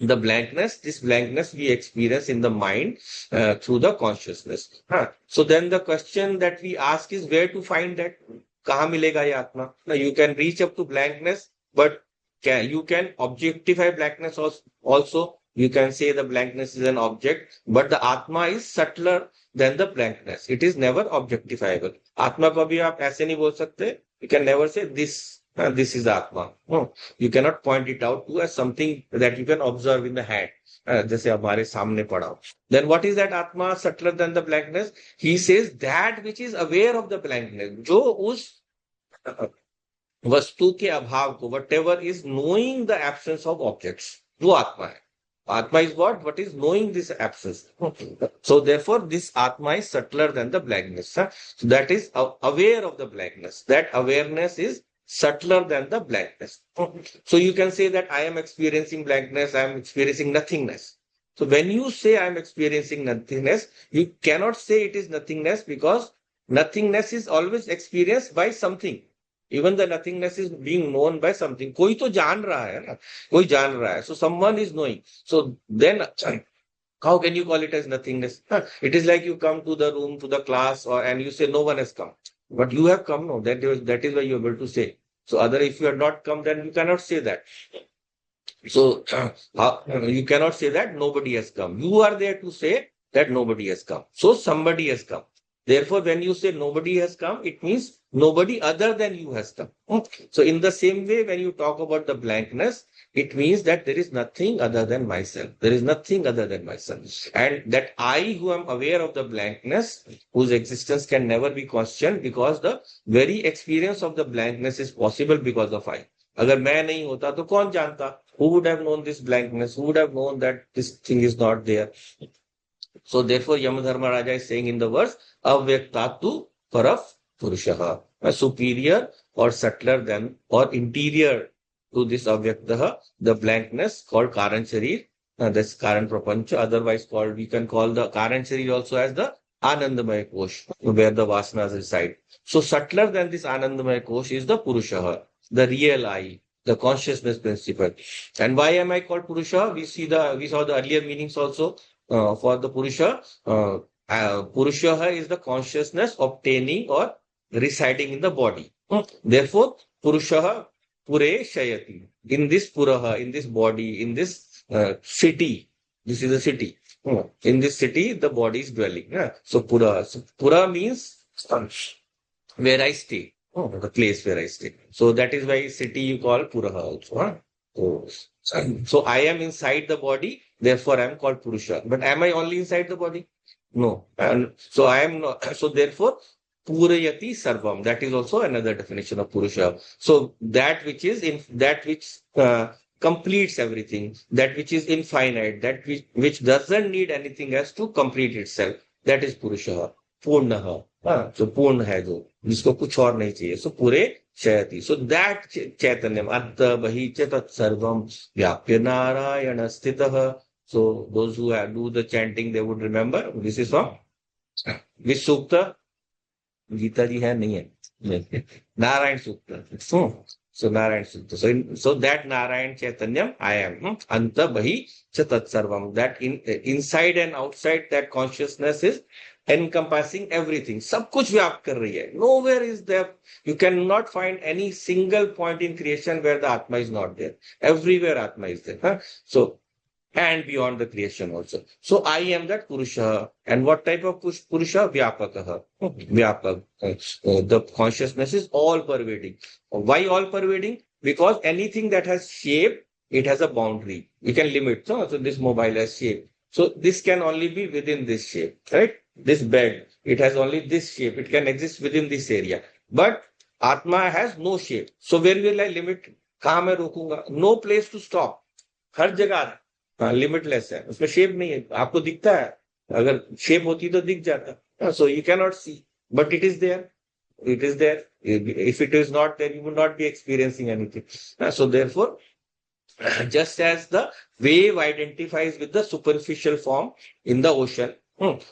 This blankness we experience in the mind through the consciousness. So then the question that we ask is where to find that? कहाँ मिलेगा ये आत्मा? Now you can reach up to blankness, but you can objectify blankness also. You can say the blankness is an object, but the atma is subtler than the blankness. It is never objectifiable. आत्मा को भी आप ऐसे नहीं बोल सकते. You can never say this is atma. You cannot point it out to as something that you can observe in the hand. जैसे हमारे सामने पड़ा हो. Then what is that atma subtler than the blankness? He says that which is aware of the blankness. जो उस वस्तु के अभाव को, whatever is knowing the absence of objects, वो आत्मा है. Atma is what is knowing this absence. So therefore this atma is subtler than the blankness. So that is aware of the blankness. That awareness is subtler than the blankness. So you can say that I am experiencing blankness, I am experiencing nothingness. So when you say I am experiencing nothingness, you cannot say it is nothingness, because nothingness is always experienced by something. Even the nothingness is being known by something. कोई तो जान रहा है ना, कोई जान रहा है. So someone is knowing. So then how can you call it as nothingness? It is like you come to the room, to the class, and you say no one has come. But you have come, no. That is why you are able to say. So if you had not come, then you cannot say that. So you cannot say that nobody has come. You are there to say that nobody has come. So somebody has come. Therefore, when you say nobody has come, it means nobody other than you has come. So in the same way, when you talk about the blankness, it means that there is nothing other than myself. There is nothing other than myself. And that I who am aware of the blankness, whose existence can never be questioned, because the very experience of the blankness is possible because of I. अगर मैं नहीं होता तो कौन जानता? Who would have known this blankness? Who would have known that this thing is not there? So therefore, Yamadharma Raja is saying in the verse, Avyaktatu Paraf Purushaha, superior or subtler than or interior to this Avyaktaha, the blankness called Karan Sharir, this Karan Prapancha, otherwise called, we can call the Karan Sharir also as the Anandamaya Kosh, where the Vasanas reside. So subtler than this Anandamaya Kosh is the Purushaha, the real I, the consciousness principle. And why am I called Purusha? We saw the earlier meanings also. For the Purusha, Purusha is the consciousness obtaining or residing in the body. Therefore, Purusha Pure Shayati. In this Puraha, in this body, in this city, this is a city. In this city, the body is dwelling. So Pura. So Pura means where I stay. The place where I stay. So that is why city you call Puraha also. So I am inside the body, therefore I am called Purusha. But am I only inside the body? No. And so I am not. So therefore, Purayati Sarvam. That is also another definition of Purusha. So that which completes everything, that which is infinite, that which doesn't need anything else to complete itself. That is Purusha. Purnaha. So Purna hai jo. जिसको कुछ और नहीं चाहिए. So पूरे Shayati. So that Chaitanyam, Atta Bahi Chatat Sarvam Vyapya Narayana Sthitaha. So those who do the chanting, they would remember. This is from which Sukta? Gita ji hai, nahi hai. Narayan Sukta. So Narayan Sukta. So that Narayan Chaitanyam, I am. Anta Bahi Chatat Sarvam. That inside and outside that consciousness is encompassing everything. सब कुछ व्याप्त कर रही है. Nowhere is there. You cannot find any single point in creation where the Atma is not there. Everywhere Atma is there. So, and beyond the creation also. So I am that Purusha. And what type of Purusha? Vyapakaha. Vyapak. The consciousness is all pervading. Why all pervading? Because anything that has shape, it has a boundary. We can limit. So this mobile has shape. So this can only be within this shape, right? This bed, it has only this shape. It can exist within this area. But Atma has no shape. So where will I limit? कहाँ मैं रोकूंगा? No place to stop. हर जगह limitless है. उसमें shape नहीं है. आपको दिखता है. अगर शेप होती तो दिख जाता. So you cannot see. But it is there. It is there. If it is not there, you will not be experiencing anything. So therefore, just as the wave identifies with the superficial form in the ocean,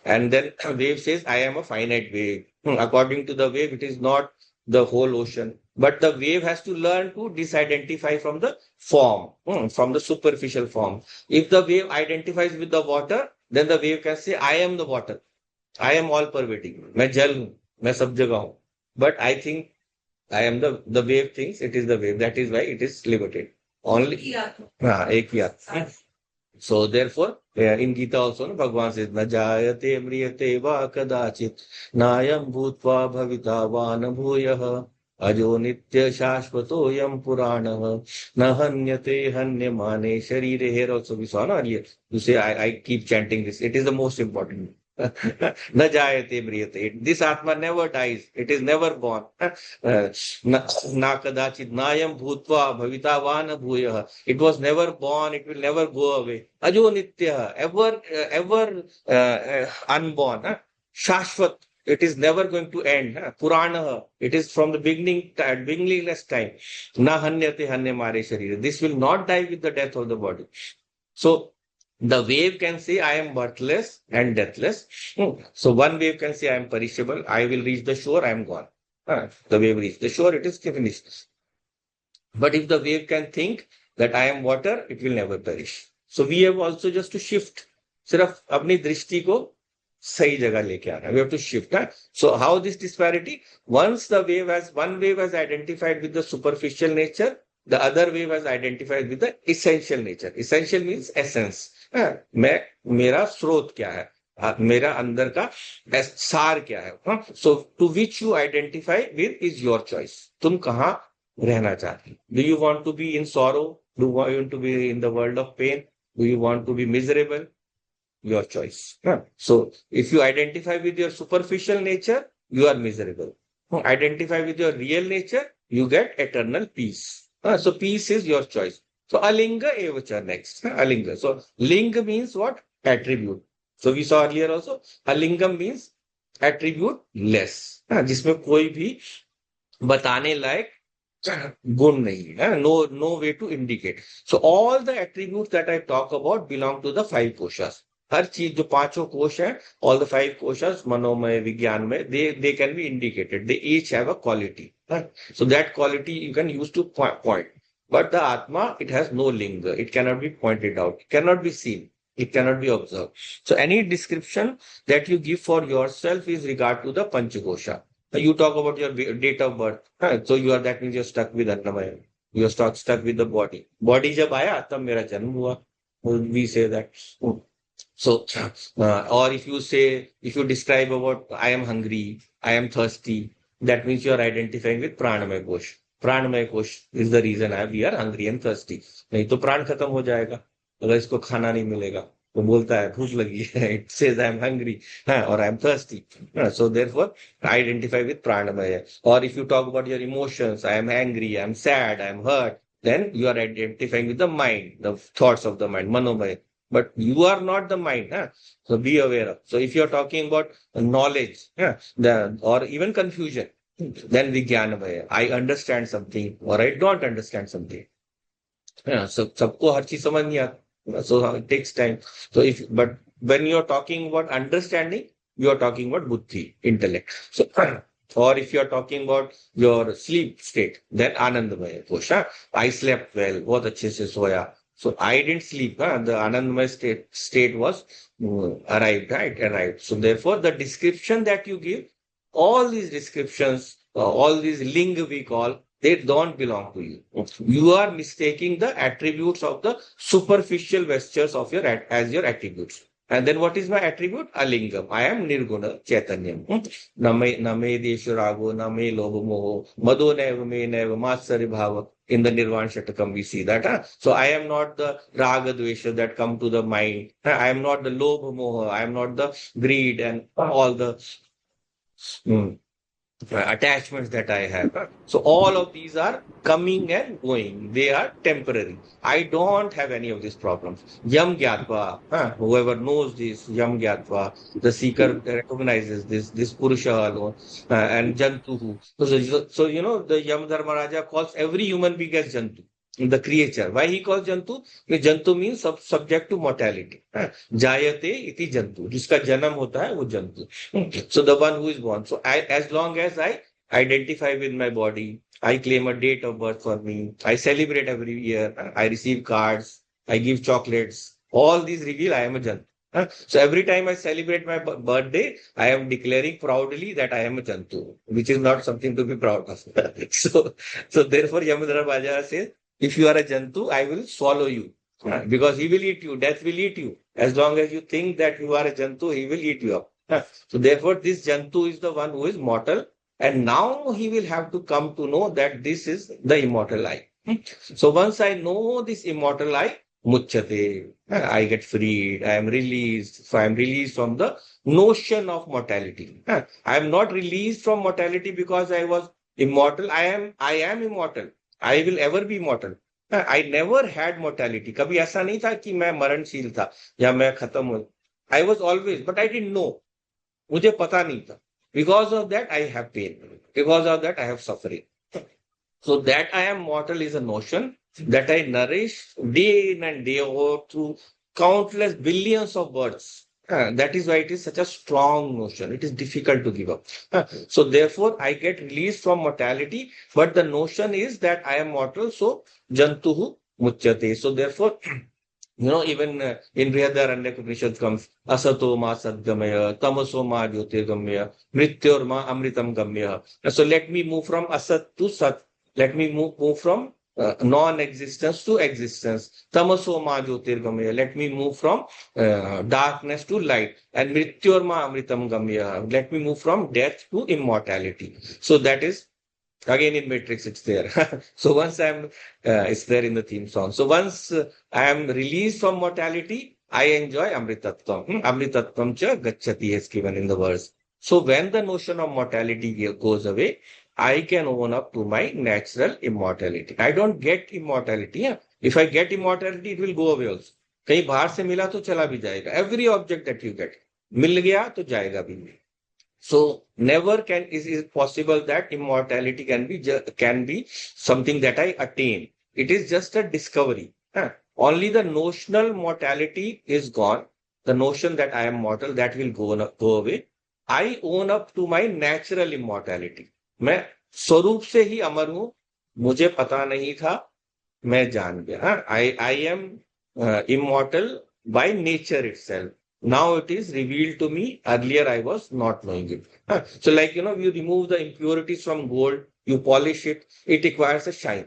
and then wave says, I am a finite wave. According to the wave, it is not the whole ocean. But the wave has to learn to disidentify from the form, from the superficial form. If the wave identifies with the water, then the wave can say, I am the water. I am all pervading. मैं जल हूँ, मैं सब जगह हूँ. But I think I am the wave thinks it is the wave. That is why it is limited. Only हाँ एक ही आत्मा. So therefore, in Gita also, no, Bhagavan says, "Na jayate mriyate va kadachit, nayam bhutva bhavita van bhuyah, ajo nitya shashvato yam puranah, na hanyate hanyamane sharire." Here also we saw, no, earlier. You say, I keep chanting this. It is the most important. Na jayate mriyate. This Atma never dies. It is never born. Na kadachit nayam bhutva bhavita vana bhuyah. It was never born. It will never go away. Ajo nitya, ever unborn. Shashvat. It is never going to end. Purana. It is from the beginningless time. Na hanyate hanyamare sharira. This will not die with the death of the body. So the wave can say, I am birthless and deathless. So one wave can say, I am perishable. I will reach the shore. I am gone. The wave reached the shore. It is finished. But if the wave can think that I am water, it will never perish. So we have also just to shift. सिर्फ अपनी दृष्टि को सही जगह लेके आना. We have to shift. So how this disparity? Once the one wave has identified with the superficial nature, the other wave has identified with the essential nature. Essential means essence. मेरा स्रोत क्या है, मेरा अंदर का सार क्या है. So to which you identify with is your choice. तुम कहाँ रहना चाहते हो. Do you want to be in sorrow? Do you want to be in the world of pain? Do you want to be miserable? Your choice. So if you identify with your superficial nature, you are miserable. Identify with your real nature, you get eternal peace. So peace is your choice. So alinga evacha next. Alinga. So linga means what? Attribute. So we saw earlier also, alingam means attribute less. जिसमें कोई भी बताने लायक गुण नहीं है. No way to indicate. So all the attributes that I talk about belong to the 5 koshas. हर चीज जो 5 कोश है, all the 5 koshas, मनोमय, विज्ञान में, they can be indicated. They each have a quality. So that quality you can use to point. But the Atma, it has no linga. It cannot be pointed out. It cannot be seen. It cannot be observed. So any description that you give for yourself is regard to the Panchakosha. You talk about your date of birth. So that means you're stuck with Annamaya. You're stuck with the body. Body jab aaya, tab mera janm hua. We say that. So, or if you describe about, I am hungry, I am thirsty, that means you are identifying with Pranamaya Kosh. Pranamaya Kosh is the reason we are hungry and thirsty. नहीं तो प्राण खत्म हो जाएगा अगर इसको खाना नहीं मिलेगा. तो बोलता है भूख लगी है. It says I am hungry or I am thirsty. So therefore, identify with Pranamaya. Or if you talk about your emotions, I am angry, I am sad, I am hurt, then you are identifying with the mind, the thoughts of the mind, Manomaya. But you are not the mind. So be aware of. So if you are talking about knowledge or even confusion, then Vijnanamaya. I understand something or I don't understand something. So सबको हर चीज समझ नहीं आता. So it takes time. So but when you are talking about understanding, you are talking about buddhi, intellect. So or if you are talking about your sleep state, then Anandamaya Kosh. I slept well, बहुत अच्छे से सोया. So I didn't sleep. The Anandamaya state was arrived. It arrived. So therefore, the description that you give, all these descriptions, all these linga we call, they don't belong to you. You are mistaking the attributes of the superficial vestures of as your attributes. And then what is my attribute? Alingam. I am Nirguna Chaitanyam. Name Deshu Rago, Name Lobo Moho, Madho Neva Me Neva Matsari Bhava. In the Nirvana Shatakam, we see that. So I am not the Raga Dvesha that come to the mind. I am not the Lobha Moha. I am not the greed and all the attachments that I have. So all of these are coming and going. They are temporary. I don't have any of these problems. Yam Gyatva, whoever knows this, Yam Gyatva, the seeker recognizes this Purusha alone, and Jantu. So the Yam Dharmaraja calls every human being as Jantu, the creature. Why he calls Jantu? Because Jantu means subject to mortality. Jayate iti Jantu. जिसका जन्म होता है वो जंतु. So the one who is born. So as long as I identify with my body, I claim a date of birth for me. I celebrate every year. I receive cards. I give chocolates. All these reveal I am a Jantu. So every time I celebrate my birthday, I am declaring proudly that I am a Jantu, which is not something to be proud of. So therefore, Yamadharma says, if you are a Jantu, I will swallow you. Because he will eat you. Death will eat you. As long as you think that you are a Jantu, he will eat you up. So therefore, this Jantu is the one who is mortal. And now he will have to come to know that this is the immortal I. So once I know this immortal I, muchyate, I get freed, I am released. So I am released from the notion of mortality. I am not released from mortality because I was immortal. I am immortal. I will ever be immortal. I never had mortality. कभी ऐसा नहीं था कि मैं मरणशील था या मैं खत्म हो. I was always, but I didn't know. मुझे पता नहीं था. Because of that, I have pain. Because of that, I have suffering. So that I am mortal is a notion that I nourish day in and day out through countless billions of births. That is why it is such a strong notion. It is difficult to give up. So therefore, I get released from mortality, but the notion is that I am mortal. So jantuhu muchyate. So therefore, even in Brihadaranyaka Upanishad comes asato ma sadgamaya, tamaso ma jyotirgamaya, mrityor ma amritam gamya. So let me move from asat to sat. Let me move from non-existence to existence. Tamaso ma jyotirgamaya. Let me move from darkness to light. And mrityor ma amritam gamya. Let me move from death to immortality. So that is again in Matrix, it's there. So once it's there in the theme song. So once I am released from mortality, I enjoy Amritatvam. Amritatvam cha gacchati is given in the verse. So when the notion of mortality goes away, I can own up to my natural immortality. I don't get immortality. Yeah? If I get immortality, it will go away also. कहीं बाहर से मिला तो चला भी जाएगा. Every object that you get, मिल गया तो जाएगा भी. So never is it possible that immortality can be something that I attain. It is just a discovery. Only the notional mortality is gone. The notion that I am mortal, that will go away. I own up to my natural immortality. मैं स्वरूप से ही अमर हूं. मुझे पता नहीं था. मैं जान गया. I am immortal by nature itself. Now it is revealed to me. Earlier I was not knowing it. So like, you remove the impurities from gold, you polish it, it acquires a shine.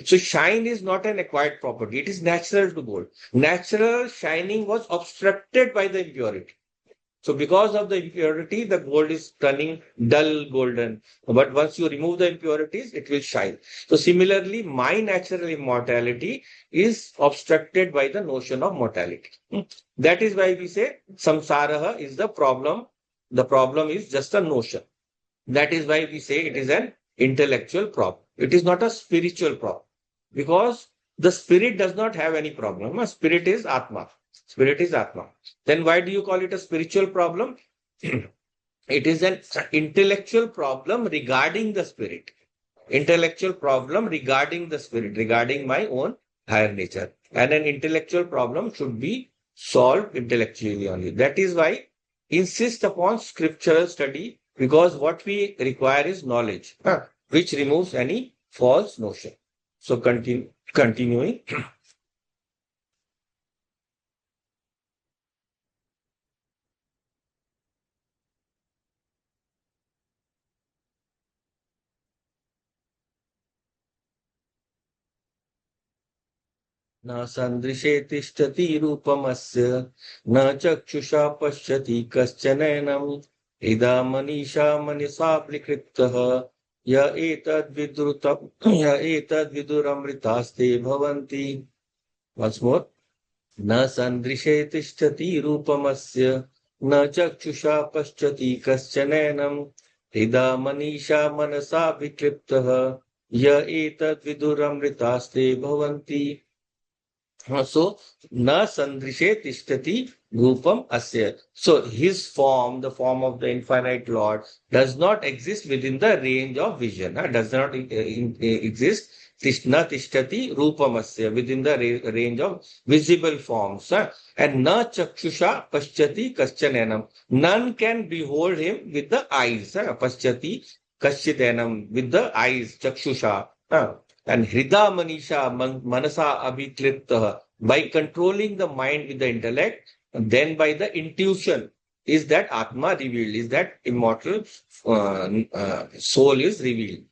So shine is not an acquired property. It is natural to gold. Natural shining was obstructed by the impurity. So because of the impurity, the gold is turning dull golden. But once you remove the impurities, it will shine. So similarly, my natural immortality is obstructed by the notion of mortality. That is why we say samsara is the problem. The problem is just a notion. That is why we say it is an intellectual problem. It is not a spiritual problem. Because the spirit does not have any problem. A spirit is Atma. Spirit is Atma. Then why do you call it a spiritual problem? It is an intellectual problem regarding the spirit. Intellectual problem regarding the spirit, regarding my own higher nature. And an intellectual problem should be solved intellectually only. That is why insist upon scriptural study, because what we require is knowledge, which removes any false notion. So continuing. न सन्दृशे तिष्ठति रूपमस्य न चक्षुषा पश्यति कश्चनैनम् इदा मनीषा मनसा विकृतः य एतद्विदुरमृतास्ते भवन्ति. Once more. न सन्दृशे तिष्ठति रूपमस्य न चक्षुषा पश्यति कश्चनैनम् इदा मनीषा मनसा विकृतः य एतद्विदुरमृतास्ते भवन्ति. So, na sandrishe tishtati rupam asya. So, his form, the form of the infinite Lord, does not exist within the range of vision. Does not exist. Tishna tishtati rupam asya, within the range of visible forms. And na chakshusha paschati kaschanenam. None can behold him with the eyes. Paschati Kashchitenam, with the eyes, Chakshusha. And Hrida Manisha, Manasa Abhikliptaha, by controlling the mind with the intellect, then by the intuition, is that Atma revealed, is that immortal soul is revealed.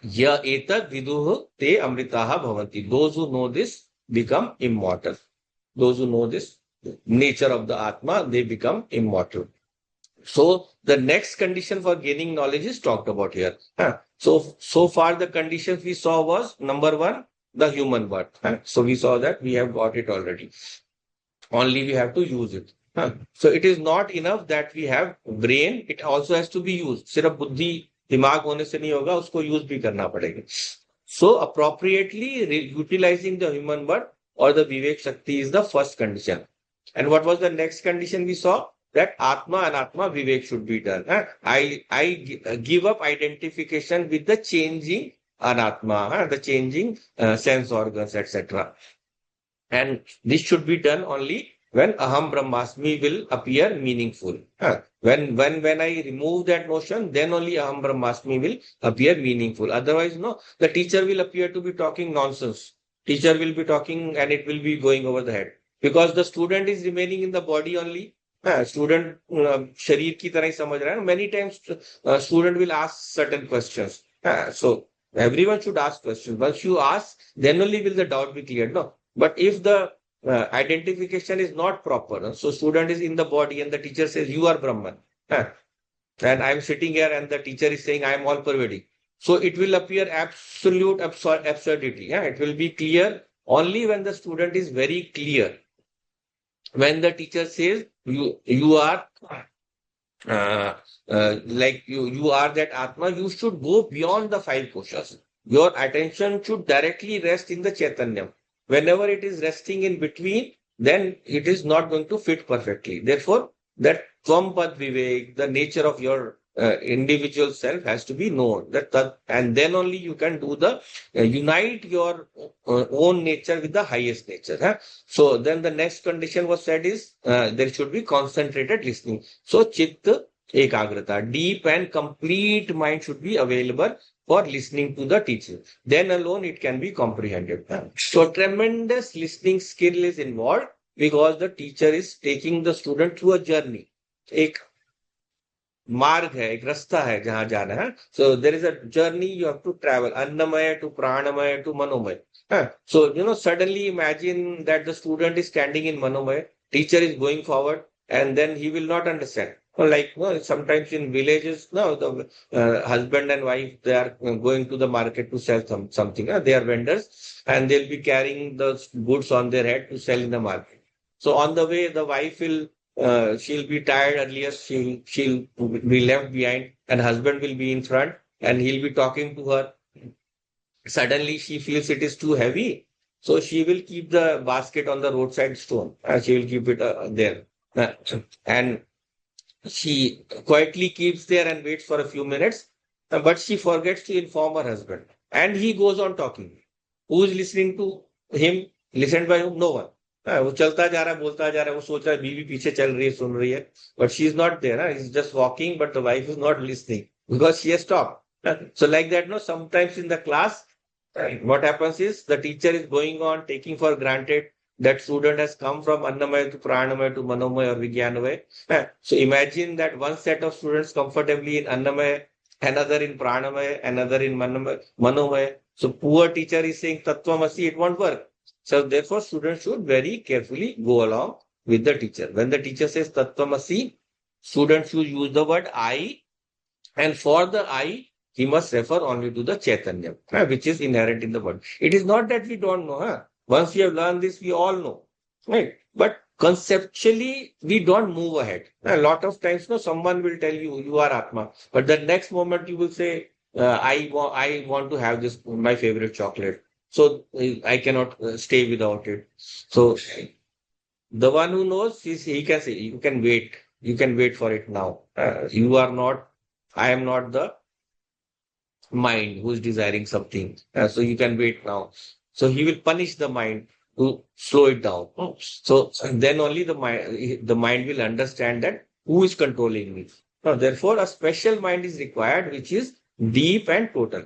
Ya etad viduh te amritaha bhavanti. Those who know this become immortal. Those who know this nature of the Atma, they become immortal. So the next condition for gaining knowledge is talked about here. So far the conditions we saw was number one, the human birth. So we saw that we have got it already. Only we have to use it. So it is not enough that we have brain, it also has to be used. सिर्फ बुद्धि दिमाग होने से नहीं होगा, उसको use भी करना पड़ेगा. So appropriately utilizing the human birth or the Vivek Shakti is the first condition. And what was the next condition we saw? That Atma and Atma Vivek should be done. I give up identification with the changing Anatma, the changing sense organs, etc. And this should be done only when Aham Brahmasmi will appear meaningful. When I remove that notion, then only Aham Brahmasmi will appear meaningful. Otherwise, no, the teacher will appear to be talking nonsense. Teacher will be talking and it will be going over the head. Because the student is remaining in the body only. Student शरीर की तरह ही समझ रहा है. Many times student will ask certain questions. So everyone should ask questions. Once you ask, then only will the doubt be cleared. No, but if the identification is not proper, so student is in the body and the teacher says you are Brahman, and I am sitting here and the teacher is saying I am all pervading. So it will appear absolute absurdity. It will be clear only when the student is very clear. When the teacher says you are like you are that Atma, you should go beyond the five koshas. Your attention should directly rest in the Chaitanyam. Whenever it is resting in between, then it is not going to fit perfectly. Therefore, that Tvampad Vivek, the nature of your individual self has to be known. And then only you can do the unite your own nature with the highest nature. So then the next condition was said is there should be concentrated listening. So Chitta Ekagrata, deep and complete mind should be available for listening to the teacher. Then alone it can be comprehended. So tremendous listening skill is involved because the teacher is taking the student through a journey. एक मार्ग है, एक रास्ता है जहां जाना है. So there is a journey you have to travel, annamaya to pranamaya to manomaya. So suddenly imagine that the student is standing in manomaya, teacher is going forward, and then he will not understand. Like sometimes in villages, the husband and wife, they are going to the market to sell something. They are vendors and they'll be carrying the goods on their head to sell in the market. So on the way, the wife will she'll be tired earlier, she'll be left behind, and husband will be in front and he'll be talking to her. Suddenly she feels it is too heavy, so she will keep the basket on the roadside stone. She will keep it there. And she quietly keeps there and waits for a few minutes, but she forgets to inform her husband. And he goes on talking. Who is listening to him? Listened by whom? No one. वो चलता जा रहा है, बोलता जा रहा है, वो सोच रहा है बीवी पीछे चल रही है, सुन रही है, but she is not there. He's just walking, but the wife is not listening because she has stopped. So like that, sometimes in the class, what happens is the teacher is going on taking for granted that student has come from Annamaya to Pranamaya to Manomaya or Vijnanamaya. So imagine that one set of students comfortably in Annamaya, another in Pranamaya, another in Manomaya. So poor teacher is saying Tattvamasi, it won't work. So therefore, students should very carefully go along with the teacher. When the teacher says Tattvamasi, students should use the word I, and for the I, he must refer only to the Chaitanya, which is inherent in the word. It is not that we don't know. Once we have learned this, we all know. Right? But conceptually, we don't move ahead. A lot of times, someone will tell you, you are Atma. But the next moment you will say, I want to have this, my favorite chocolate. So I cannot stay without it. So the one who knows, he can say, you can wait. You can wait for it now. You are not, I am not the mind who is desiring something. So you can wait now. So he will punish the mind to slow it down. So then only the mind will understand that who is controlling me. No, therefore, a special mind is required, which is deep and total.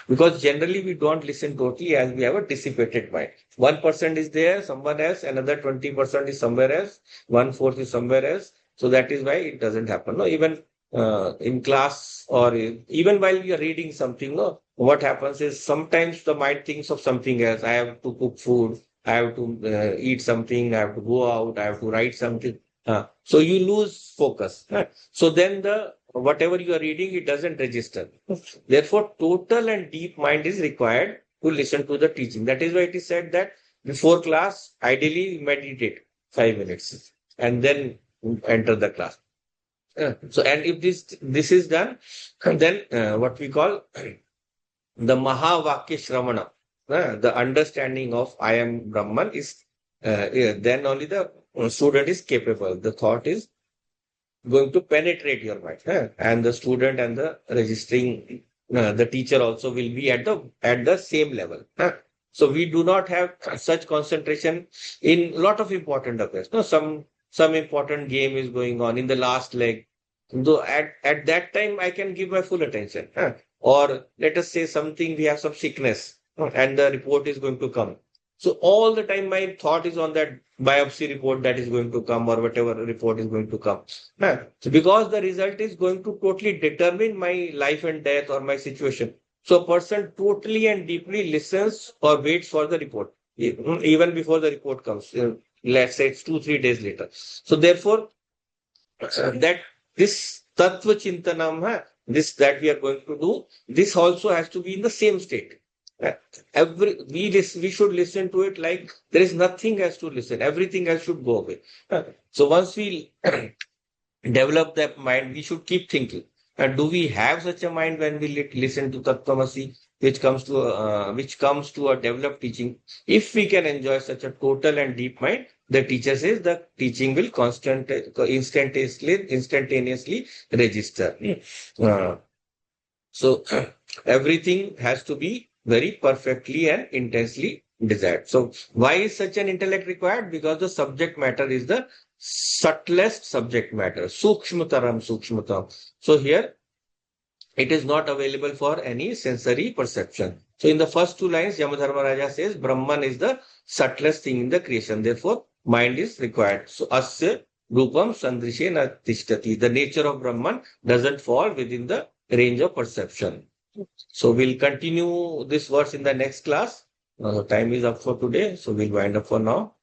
Because generally we don't listen totally as we have a dissipated mind. 1% is there, someone else, another 20% is somewhere else, 1/4 is somewhere else. So that is why it doesn't happen. No, even in class or even while we are reading something, no, what happens is sometimes the mind thinks of something else. I have to cook food, I have to eat something, I have to go out, I have to write something. So you lose focus. So then the whatever you are reading, it doesn't register. Therefore, total and deep mind is required to listen to the teaching. That is why it is said that before class, ideally meditate 5 minutes and then enter the class. So, and if this is done, then what we call the Mahavakya Shravana, the understanding of I am Brahman is then only the student is capable. The thought is going to penetrate your mind, and the student and the registering, the teacher also will be at the same level. So we do not have such concentration in lot of important affairs. No, some important game is going on in the last leg. Though at that time I can give my full attention. Or let us say something, we have some sickness, and the report is going to come. So all the time my thought is on that biopsy report that is going to come or whatever report is going to come. So because the result is going to totally determine my life and death or my situation. So a person totally and deeply listens or waits for the report, even before the report comes. Let's say it's 2-3 days later. So therefore, that this tattva chintanam, this that we are going to do, this also has to be in the same state. We should listen to it like there is nothing else to listen. Everything else should go away. So once we develop that mind, we should keep thinking. And do we have such a mind when we listen to Tattvamasi, which comes to a developed teaching? If we can enjoy such a total and deep mind, the teacher says the teaching will instantaneously register. Uh, so everything has to be very perfectly and intensely desired. So why is such an intellect required? Because the subject matter is the subtlest subject matter. Sukshmataram. So here it is not available for any sensory perception. So in the first two lines, Yamadharmaraja says Brahman is the subtlest thing in the creation. Therefore, mind is required. So asya rupam sandrishe na tishtati. The nature of Brahman doesn't fall within the range of perception. So we'll continue this verse in the next class. Time is up for today, so we'll wind up for now.